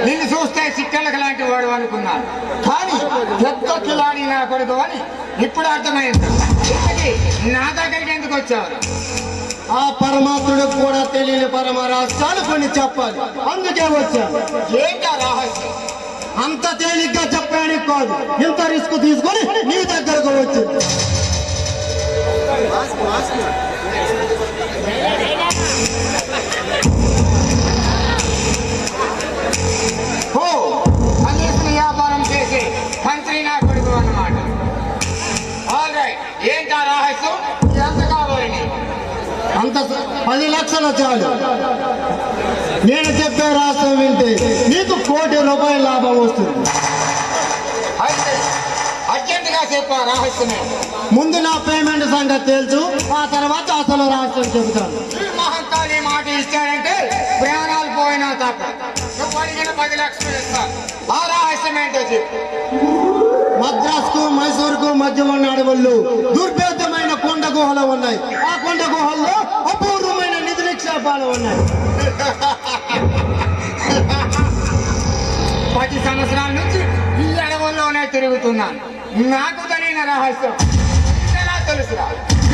నిన్ను చూస్తే చిక్కలకి లాంటి వాడు అనుకున్నాను, కానీ పెద్ద కిలాడి నా కొడుకు అని ఇప్పుడు అర్థమైంది. నా దగ్గరికి ఎందుకు వచ్చావు? ఆ పరమాత్ముడికి కూడా తెలియని పరమ రహస్యాలు కొన్ని చెప్పాలి, అందుకే వచ్చాను. ఏంటా రహస్యం? అంత తేలిగ్గా చెప్పడానికి కాదు, ఇంత రిస్క్ తీసుకొని నీ దగ్గరకు వచ్చింది. ఓ, అన్నిటిని వ్యాపారం చేసి మంత్రి నా కొడుకు అన్నమాట. ఆల్ రైట్, ఏంటా రహస్యం? ఎంత కావాలి నీకు? అంత 10 లక్షలు చాలు. నేను చెప్పే రాష్ట్రం వింటే నీకు ₹1,00,00,000 లాభం వస్తుంది. అయితే అర్జెంటుగా చెప్పా రహస్యమే. ముందు నా పేమెంట్ సంగతి తెలుసు, ఆ తర్వాత అసలు రాష్ట్రం చెబుతాను. మహంకాళి మాట ఇచ్చాడంటే ప్రాణాలు పోయినా తప్ప నువ్వు అడిగిన 10 లక్షలు ఇస్తాను. ఆ రహస్యం ఏంటో చెప్పు. మద్రాసుకు మైసూరుకు మధ్య ఉన్న అడవుల్లో దుర్భేద్యమైన కొండ గుహలు ఉన్నాయి. ఆ కొండ గుహల్లో అపూర్వమైన నిధి నిక్షేపాలు ఉన్నాయి. 10 సంవత్సరాల నుంచి ఈ అడవుల్లోనే తిరుగుతున్నాను. నాకు తెలియని రహస్యం ఎలా తెలుసురా?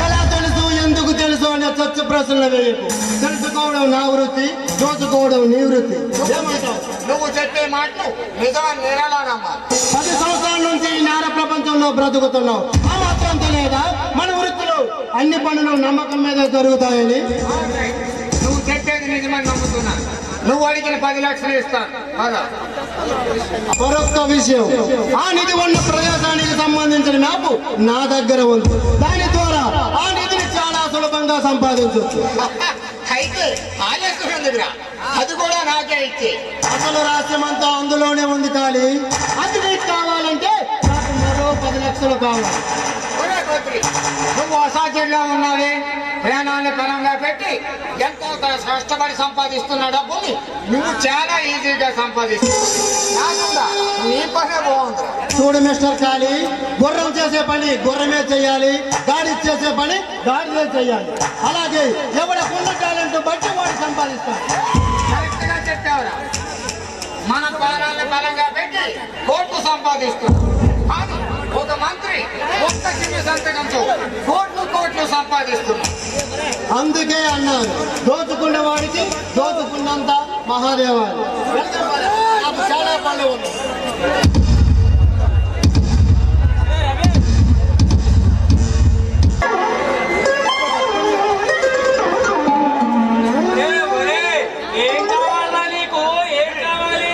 ఎలా తెలుసు, ఎందుకు తెలుసు అనే చర్చ ప్రశ్నలు వేయకు. తెలుసుకోవడం నా వృత్తి, దోచుకోవడం నీ వృత్తి. ఏమంటావు? నువ్వు చెప్పే మాటలు నిజమని నేనలా నమ్మాలి. 10 సంవత్సరాల నుంచి ఈ నేర ప్రపంచంలో బ్రతుకుతున్నావు. ఆ మాత్రం తెలియదా మన వృత్తిలో అన్ని పనులు నమ్మకం మీద జరుగుతాయని? నువ్వు చెప్పేది నిజమని నమ్ముతున్నాను. నువ్వు అడిగిన 10 లక్షలు ఇస్తాను. మరొక విషయం, ఆ నిధి ఉన్న ప్రదేశానికి సంబంధించిన మ్యాప్ నా దగ్గర ఉంది. దాని ద్వారా ఆ నిధిని చాలా సులభంగా సంపాదించవచ్చు. అయితే ఆలస్యం ఎందుకురా? అది కూడా నాకే ఇచ్చే. అసలు రహస్యం అంతా అందులోనే ఉంది. కానీ అది నీకు కావాలంటే నాకు మరో 10 లక్షలు కావాలి. నువ్వు అసాధ్యంగా ఉన్నావే. ప్రాణాన్ని పరంగా పెట్టి ఎంతో కష్టపడి సంపాదిస్తున్న డబ్బుని నువ్వు చాలా ఈజీగా సంపాదిస్తున్నావు. నీ పనే బాగుంది. చూడు మిస్టర్ కాళీ, గుర్రం చేసే పని గుర్రమే చేయాలి, గాడి చేసే పని గాడిదే చేయాలి. అలాగే ఎవరికున్న టాలెంట్ బట్టి వాడు సంపాదిస్తాడు. కరెక్ట్ గా చెప్పావురా. మన ప్రాణాన్ని బలంగా పెట్టి కోట్లు సంపాదిస్తున్నాం. కానీ ఒక మంత్రి ఒక్క చిన్న సంతకంతో కోట్లు సంపాదిస్తున్నాం. అందుకే అన్నాను, దోచుకున్న వాడికి దోచుకున్నంత మహాదేవాలు. నాకు చాలా పనులు ఉన్నాయి. ఏం కావాలా నీకు? ఏం కావాలి?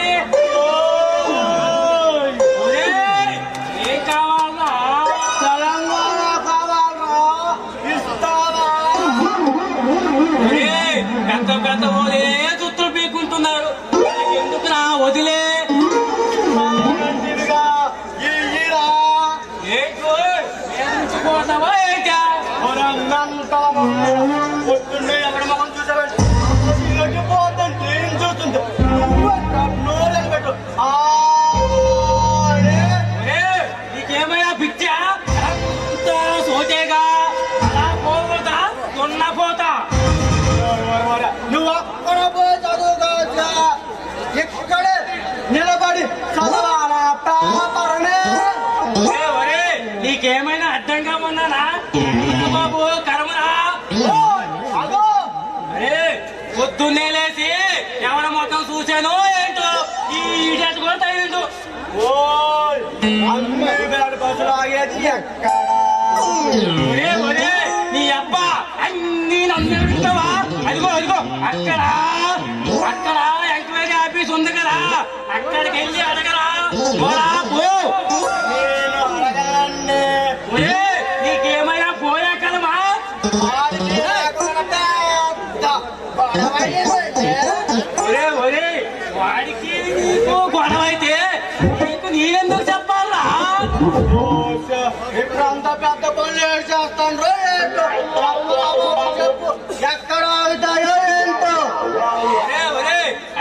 పెద్ద ఓలే చుట్టూ పీక్కుంటున్నారు. ఎందుకురా వదిలే పోతావా ఏంటా పొద్దున్నే ఎవరి మొహం చూసావంటే పోతుంటే ఏం చూస్తుంది నోరు పెట్టు. నీకేమైనా పిచ్చా సోచేగా అలా పోతా కొన్న పోతా. నువ్వు అక్కడ పోయి చదువుకోవచ్చా? ఇక్కడే నిలబడి చదవాలా పేపర్నే? నీకేమైనా అడ్డంగా ఉన్నానా బాబు? కర్మరా పొద్దున్నే లేచి ఎవరి మొత్తం చూశాను ఏంటో ఈ ఈడేట కూడా తగిలిండు. బస్సులు ఆగేది ఎక్కడ? నీ అబ్బా అన్ని నమ్మేవా? అదిగో అదిగో అక్కడ అక్కడ ఎంక్వైరీ ఆఫీస్ ఉంది కదా, అక్కడికి వెళ్ళి అడగరా. నీకేమైనా పోయా కదమా? వాడికి నీకు గొడవ అయితే నీకు నేనెందుకు చెప్పాలా? ఇప్పుడు అంత పెద్ద పనులు ఏడు చేస్తాను చెప్పు. ఎక్కడ ఆగుతాయో ఏంటో?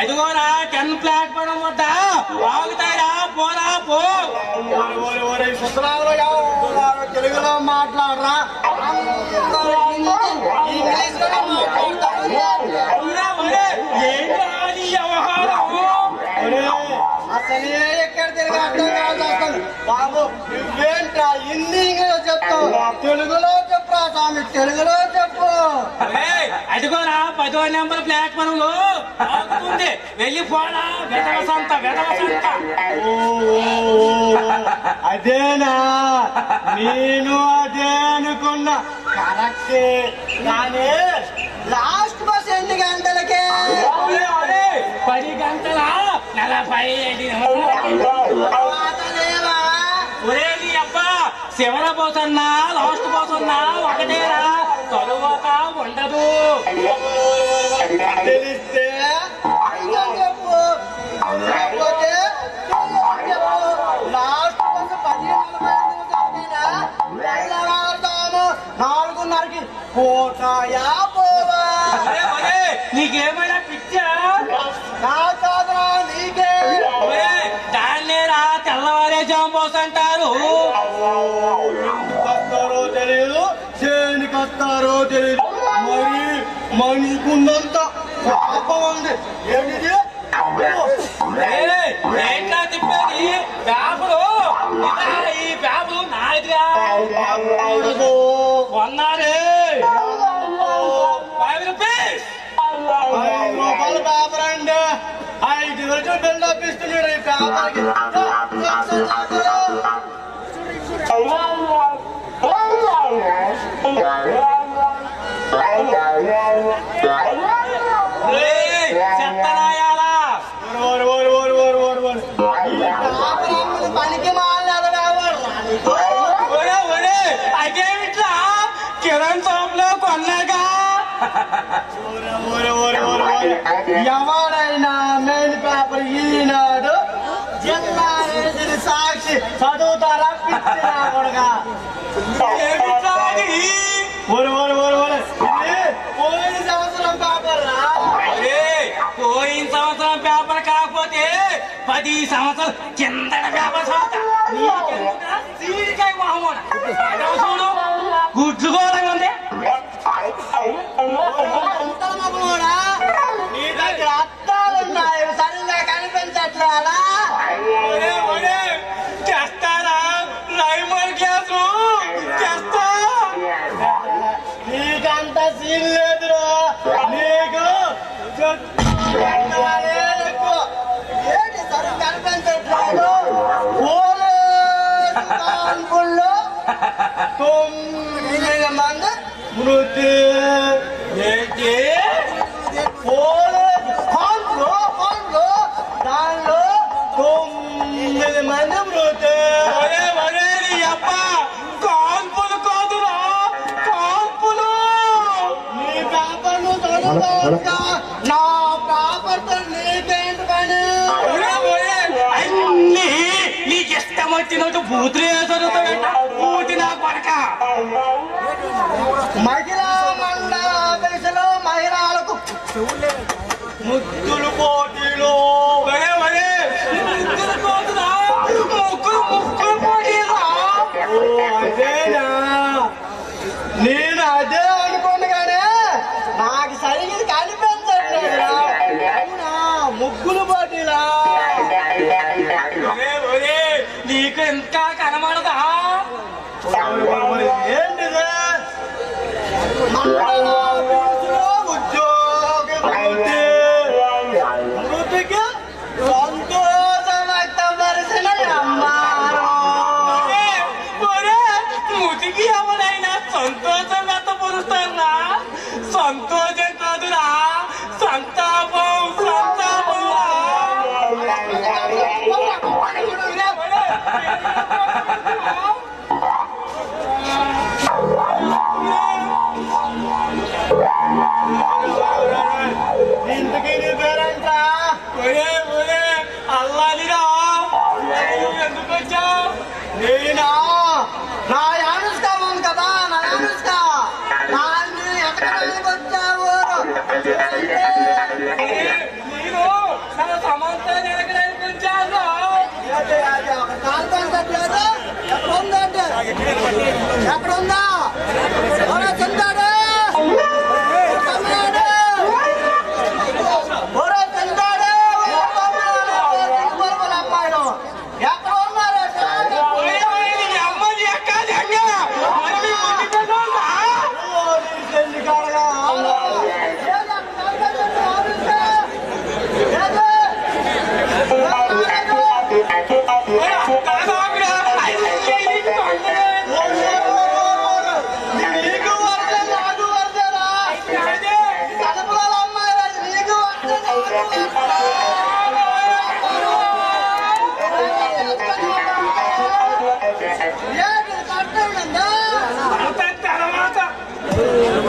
అదిగోరా 10 ప్లాట్ఫారం వద్ద ఆగుతాయిరా, పోరా పో. తెలుగులో మాట్లాడరా, అసలు ఎక్కడ తిరిగి అర్థం కాదు బాబు. నువ్వేంటా హిందీలో చెప్తావు? తెలుగులో చెప్పురా స్వామి, తెలుగులో చెప్పు. అదిగోరా 10వ నెంబర్ ప్లాట్ఫారం లో ఆగుతుంది, వెళ్ళి పోరా. వెదవసంత వెదవసంత. అదేనా? నేను అదే అనుకున్నా, కరెక్టే. కానీ లాస్ట్ బస్ ఎన్ని గంటలకే? 10 గంటల 45 ఒరే నీ అబ్బా, శివర పోతున్నా లాస్ట్ పోతున్నా ఒకటేరా, తరువాత ఉండదు. తెలిస్తే చెప్పు, లేకపోతే లాస్ట్ బస్సు 4:30కి పోతాయా పోవా? నీకేమైనా పిచ్చా? నా కాదురా నీకే. దాన్నేరా తెల్లవారే జాంబోస్ అంటారు. కస్తారో తెలియదు, దేనికి వస్తారో తెలియదు. మరి మనకున్నంత పాపం ఉంది. ఏంటిది? ఏంటా తిప్పేది? పేపరు ఈ పేపరు నాదిగా కొన్నారే 5 రూపీస్. 5 రూపాయల పేపర్ అండి, 5 రోజులు బిల్డప్ ఇస్తున్నాడు ఈ పేపర్కి. చెత్తరాయాలా పనికి మాట్లాడేవాడు అదేమిట్లా కిరణ్ షాప్ లో కొన్నాగా. ఎవరైనా మెయిన్ పేపర్ ఈనాడు జిల్లా సాక్షి చదువుతారా? పిచ్చినా కొడుగా. పోయిన సంవత్సరం పేపర్ రా. పోయిన సంవత్సరం పేపర్ కాకపోతే 10 సంవత్సరాలు కిందట పేపర్ సీడికాయ చూడు, గుడ్లు కూడా ఉంది. నీ దగ్గర అద్దాలున్నాయి, సరిగ్గా కనిపించట్లేదా? చేస్తారా లైమర్ గ్లాసు చేస్తా? నీకంత సీన్ లేదురా, నీకు ఎక్కువ. ఏంటి సరిగ్గా కనిపించట్లేదు? కాన్పుల్లో 9 మంది మృతి. ఏంటి కాన్పులో దానిలో 9 మంది మృతి. అబ్బా కాన్పులు కాదురా, కాన్పులు. నీ పేపర్ నువ్వు చదువు. నా పాపతో నీకేంటి పని? అన్ని నీకు ఇష్టం వచ్చినట్టు బూతులే చదువుతావేంట బూతి నా కొడక మహిళా మండల ఆఫీసులో మహిళలకు ముద్దులు పోటీలు ముగ్గురు పోతున్నా ముగ్గురు పోటీరా అదేనా నేను అదే అనుకున్నాగానే నాకు సరిగ్గా కనిపించట్లేదు. అవునా ముగ్గులు పోటీలా? నీకు ఇంకా కనబడదా ఏంటిది? ఉద్యోగి మృతికి సంతోషం వ్యక్తపరిచిన అమ్మారు. మూతికి ఎవరైనా సంతోషం వ్యక్తపరుస్తారా? సంతోషం కాదురా సంతాపం సంతాపం ఇంతకీ నీ పేరంటా? అల్లాలిరా ఎందుకు వచ్చావు? నేనా? నా యానుష్క ఉంది కదా, నా యానుష్క దాన్ని ఎక్కడానికి వచ్చావు? నేను నా సమంతం ఎక్కడానికి వచ్చాను. కాంతలేదు ఎక్కడ ఉందంటే ఎక్కడ ఉందా? చెందాడు అమ్మాయిలు ఎక్కడ ఉన్నారు? అమ్మని ఎక్కాలి అయ్యా మనమే ముందుకెళ్ళాలా? నీకు వరద నాకు వరదరా? కడుపులో అమ్మాయిలు నీకు వరద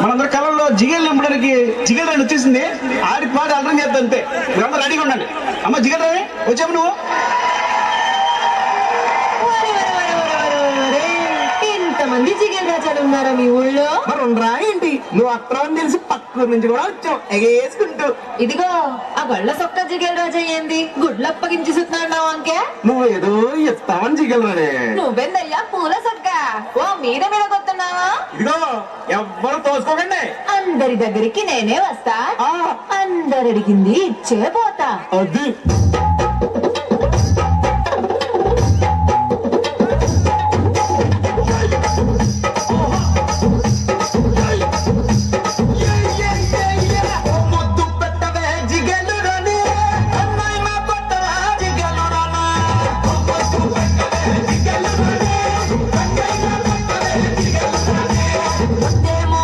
మనందరి కళల్లో జిగేలు నింపడానికి జిగేల్ రాని వచ్చేసింది. ఆడి పాడి అర్థం చేద్దాం అంతే. మీరందరూ రెడీగా ఉండండి. అమ్మ జిగేల్ రాని వచ్చాము నువ్వు. ఇంతమంది జిగేల్ రాజాలు ఉన్నారా మీ ఊళ్ళో? మరి ఉండరా ఏంటి? నువ్వు అత్రం తెలిసి పక్కూరు నుంచి కూడా వచ్చావు ఎగేసుకుంటూ. ఇదిగో ఆ గళ్ళ సొక్క జిగేల్ రాజా ఏంది గుడ్లప్పగించి సుతున్నావు అంకే? నువ్వు ఏదో ఇస్తామని జిగేల్ రాని. నువ్వెందయ్యా పూల సొక్క ఓ మీద మీద కొత్తున్నావా? ఇదిగో ఎవ్వరు తోసుకోకండి. అందరి దగ్గరికి నేనే వస్తా, అందరు అడిగింది ఇచ్చే పోతా. అది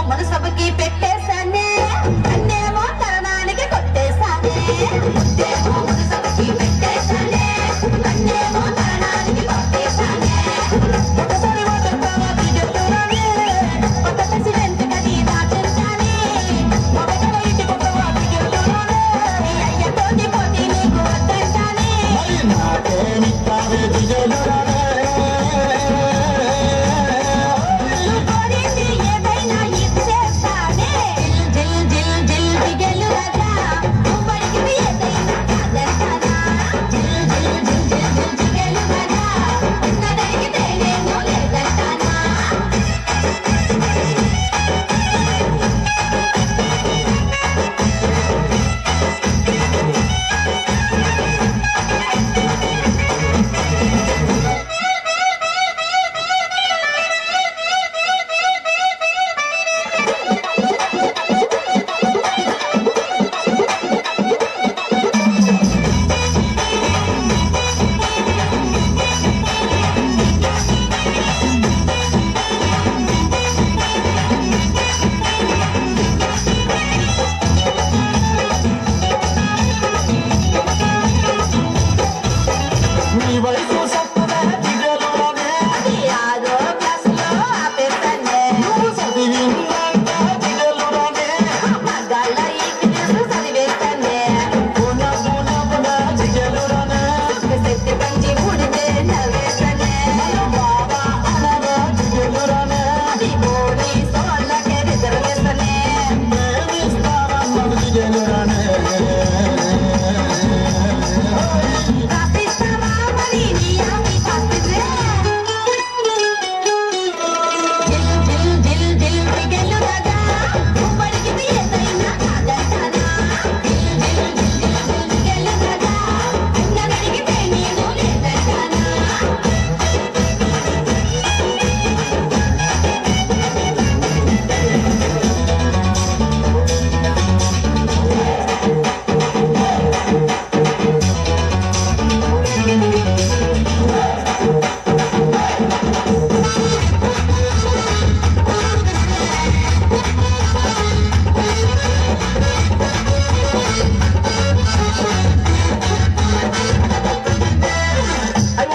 మనసభకి పెట్టేశానే, అన్నేమో తరణానికి కొట్టేశానే.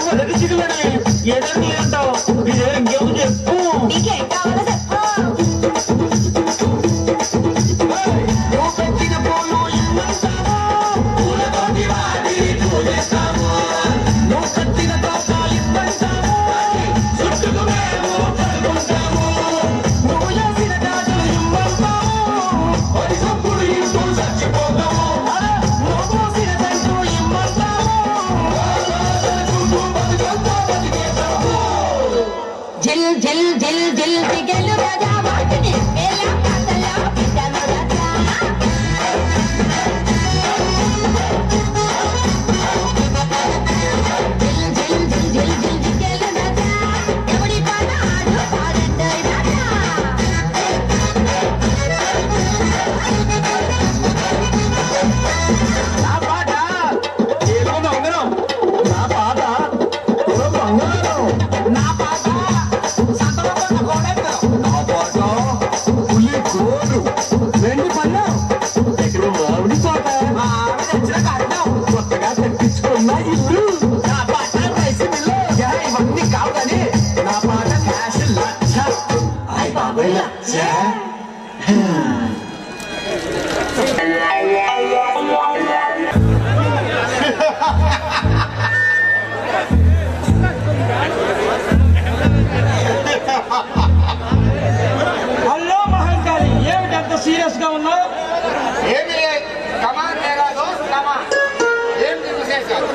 మొదటి చిగులనే ఏదండి అంటావు ఇదే ఇంకేమో చెప్పు నీకేం కావాలో చెప్పు. నువ్వు పెట్టిన పూలు ఇమ్మంటావా పూలతోటి వాడి పూజేస్తాము నువ్వు కట్టిన తోకాలు ఇమ్మంటాము చుట్టుకు మేము పడుకుంటాము నువ్వు చేసిన గాజులు ఇమ్మంటాము పది సప్పుడు ఇంటూ చచ్చిపోతాము నువ్వు పోసిన తండ్రు ఇమ్మంటాము జిల్ జిల్ జిల్ జిల్ దిగలు రాజా వాటిని ఎలా కథలో పెట్టాను రాజా. జిల్ జిల్ జిల్ జిల్ జిల్ దిగలు రాజా ఎవడి పాట ఆడు పాడండి రాజా. నా పాట ఏదో బంగారం నా పాట ఏదో బంగారం నా పాట సంతలో కొన్న నా పాట పులి గోరు వెండి పన్ను ఎక్కడ మామిడి తోట ఆవిడ తెచ్చిన కట్నం కొత్తగా తెప్పించుకున్న ఇల్లు నా పాట రైస్ మిల్లు ఇవన్నీ కావు కానీ నా పాట క్యాష్ లక్ష అయ్య బాబాయ్ లక్ష హలో మహంకాళి, ఏమిటి అంత సీరియస్ గా ఉన్నావు? ఏమి లేదు కమాన్ మేరా దోస్త్ కమాన్ ఏంటి విశేషాలు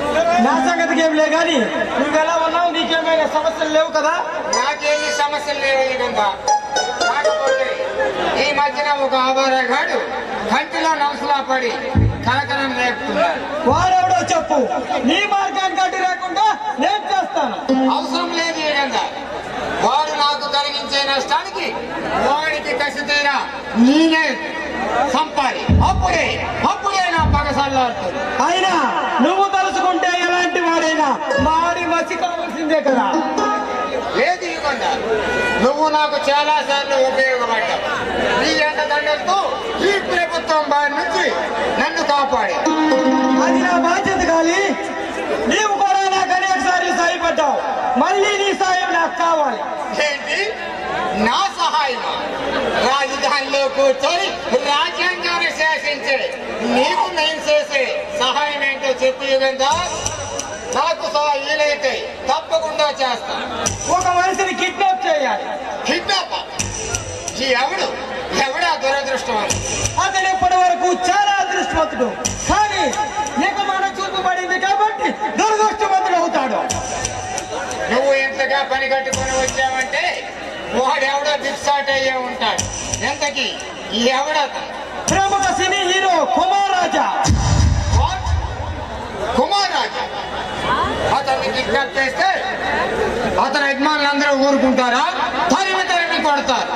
నా సంగతికి ఏం లే కానీ నువ్వెలా ఉన్నావు? నీకేమైనా సమస్యలు లేవు కదా? నాకేమి సమస్యలు లేవు ఇదంతా కాకపోతే ఈ మధ్యన ఒక ఆభారగాడు కంటిలో నవసలా పడి కలకలం రేపుతున్నాడు వాడెవడో చెప్పు, నీ మార్గానికి అడ్డు లేకుండా నేను చేస్తాను. అవసరం లేదు ఏడంగా వాడు నాకు కలిగించే నష్టానికి వాడికి కసి తీరా నేనే సంపాలి అప్పుడే నా పగసల్లాడుతుంది అయినా నువ్వు తలుచుకుంటే ఎలాంటి వాడైనా మాడి మసి కావాల్సిందే కదా. లేదు ఇవ్వకుండా నువ్వు నాకు చాలా సార్లు ఉపయోగపడ్డావు నీ అండదండలతో ఈ ప్రభుత్వం బారి నుంచి నన్ను కాపాడి అది నా బాధ్యత కాలి. నీవు కూడా నాకు అనేక సార్లు సాయపడ్డావు, మళ్ళీ నీ సాయం నాకు కావాలి. ఏంటి నా సహాయం రాజధానిలో కూర్చొని రాజ్యాంగాన్ని శాసించే నీకు నేను చేసే సహాయం ఏంటో చెప్పు యుగంగా నాకు వీలైతే తప్పకుండా చేస్తాను ఒక మనిషిని కిడ్నాప్ చేయాలి. కిడ్నాప్ ఎవడా దురదృష్టం అతను ఇప్పటి వరకు చాలా అదృష్టవంతుడు, కానీ ఇక మన చూపు పడింది కాబట్టి దురదృష్టవంతుడు అవుతాడు. నువ్వు ఎంతగా పని కట్టుకొని వచ్చావంటే వాడెవడో దిక్సాట్ అయ్యే ఉంటాడు ఎంతకి ఎవడతను ప్రముఖ సినీ హీరో కుమార్ రాజా. కుమార్ రాజా అతన్ని కిడ్నాప్ చేస్తే అతని అభిమానులందరూ ఊరుకుంటారా? తరిమి కొడతారు.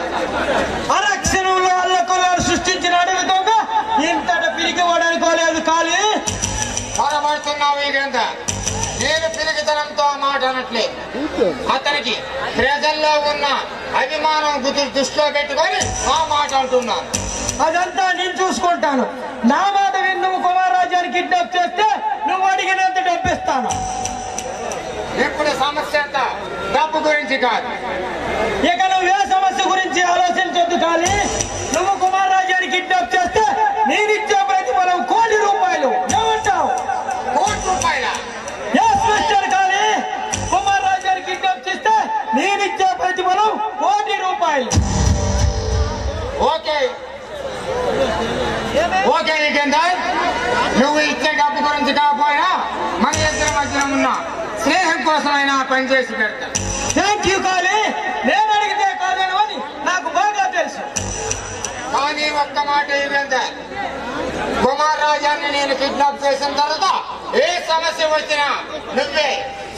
అరక్షణంలో అల్లకొల్లాలు సృష్టించిన అడవి దొంగ ఇంతట పిరికివాడు అనుకోలేదు కాలి. పొరబడుతున్నావు ఇదంత నేను పిరిగితనంతో మాట అనట్లేదు అతనికి ప్రజల్లో ఉన్న అభిమానం దృష్టిలో పెట్టుకొని ఆ మాట అంటున్నాను. అదంతా నేను చూసుకుంటాను. నా మాట విని నువ్వు కుమార్ రాజాని కిడ్నాప్ చేస్తే నువ్వు అడిగినంత డబ్బిస్తాను. ఇప్పుడు సమస్య అంతా డబ్బు గురించి కాదు. ఇక నువ్వే సమస్య గురించి ఆలోచించొద్దు కాలి. నువ్వు కుమార్ రాజాని కిడ్నాప్ చేస్తే నేనిచ్చే ప్రతిఫలం ₹1,00,00,000. ఏమంటావు? ₹1,00,00,000 ఎస్ మిస్టర్ కాలి, కుమార్ రాజాని కిడ్నాప్ చేస్తే నేనిచ్చే ప్రతిఫలం ₹1,00,00,000. ఓకే ఓకే నికేందర్ నువ్వు ఇచ్చే డబ్బు గురించి కాకపోయినా మన ఇద్దరి మధ్యన ఉన్న స్నేహం కోసమైనా పనిచేసి పెడతా. థ్యాంక్ యూ కాలి. నేను అడిగితే కాదేను అని నాకు బాగా తెలుసు. కానీ ఒక్క మాట ఇవేందర్ కుమార్ రాజాన్ని నేను కిడ్నాప్ చేసిన తర్వాత ఏ సమస్య వచ్చినా నువ్వే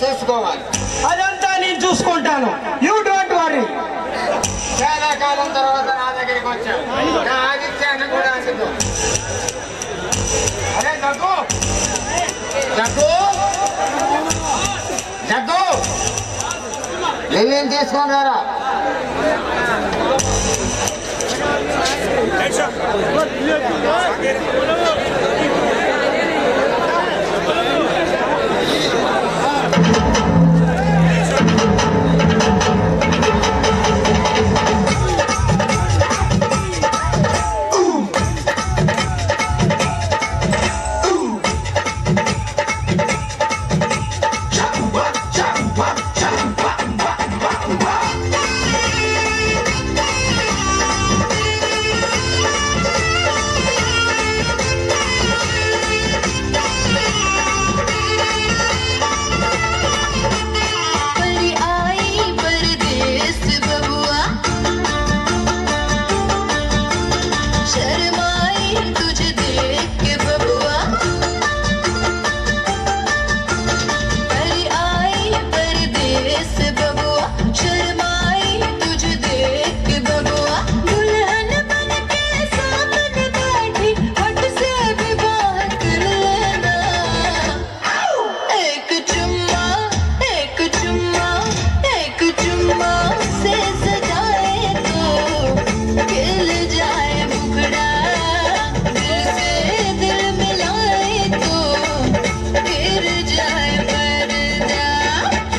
చూసుకోవాలి. అదంతా నేను చూసుకుంటాను. You don't worry. చాలా కాలం తర్వాత నా దగ్గరికి వచ్చావు. నా ఆదిత్యాన్ని కూడా అందుకో. అరే జగ్గు జగ్గు జగ్గు ఏం తీసుకొని రారా.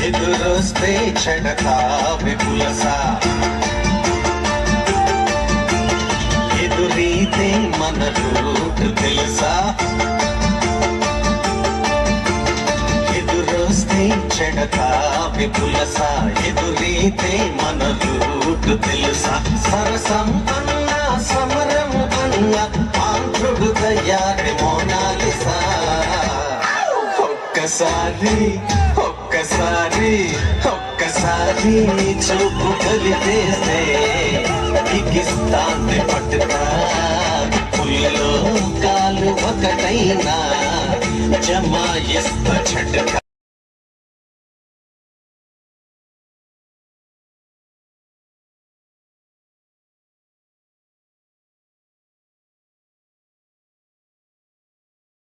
ఎదురొస్తే చెడతా విపులసా ఎదురీతే మన రూట్ తెలుసా ఎదురొస్తే చెడతా విపులసా ఎదురీతే మన రూట్ తెలుసా సరసం అన్నా సమరం అన్నా ఆంధ్రుడు తయారి మోనాలిసా ఒక్కసారి చూపు కలిపేస్తే దిగిస్తాంది పట్టుతా పుల్లలో కాలు ఒకటైనా జమాయిస్త చెట్టుగా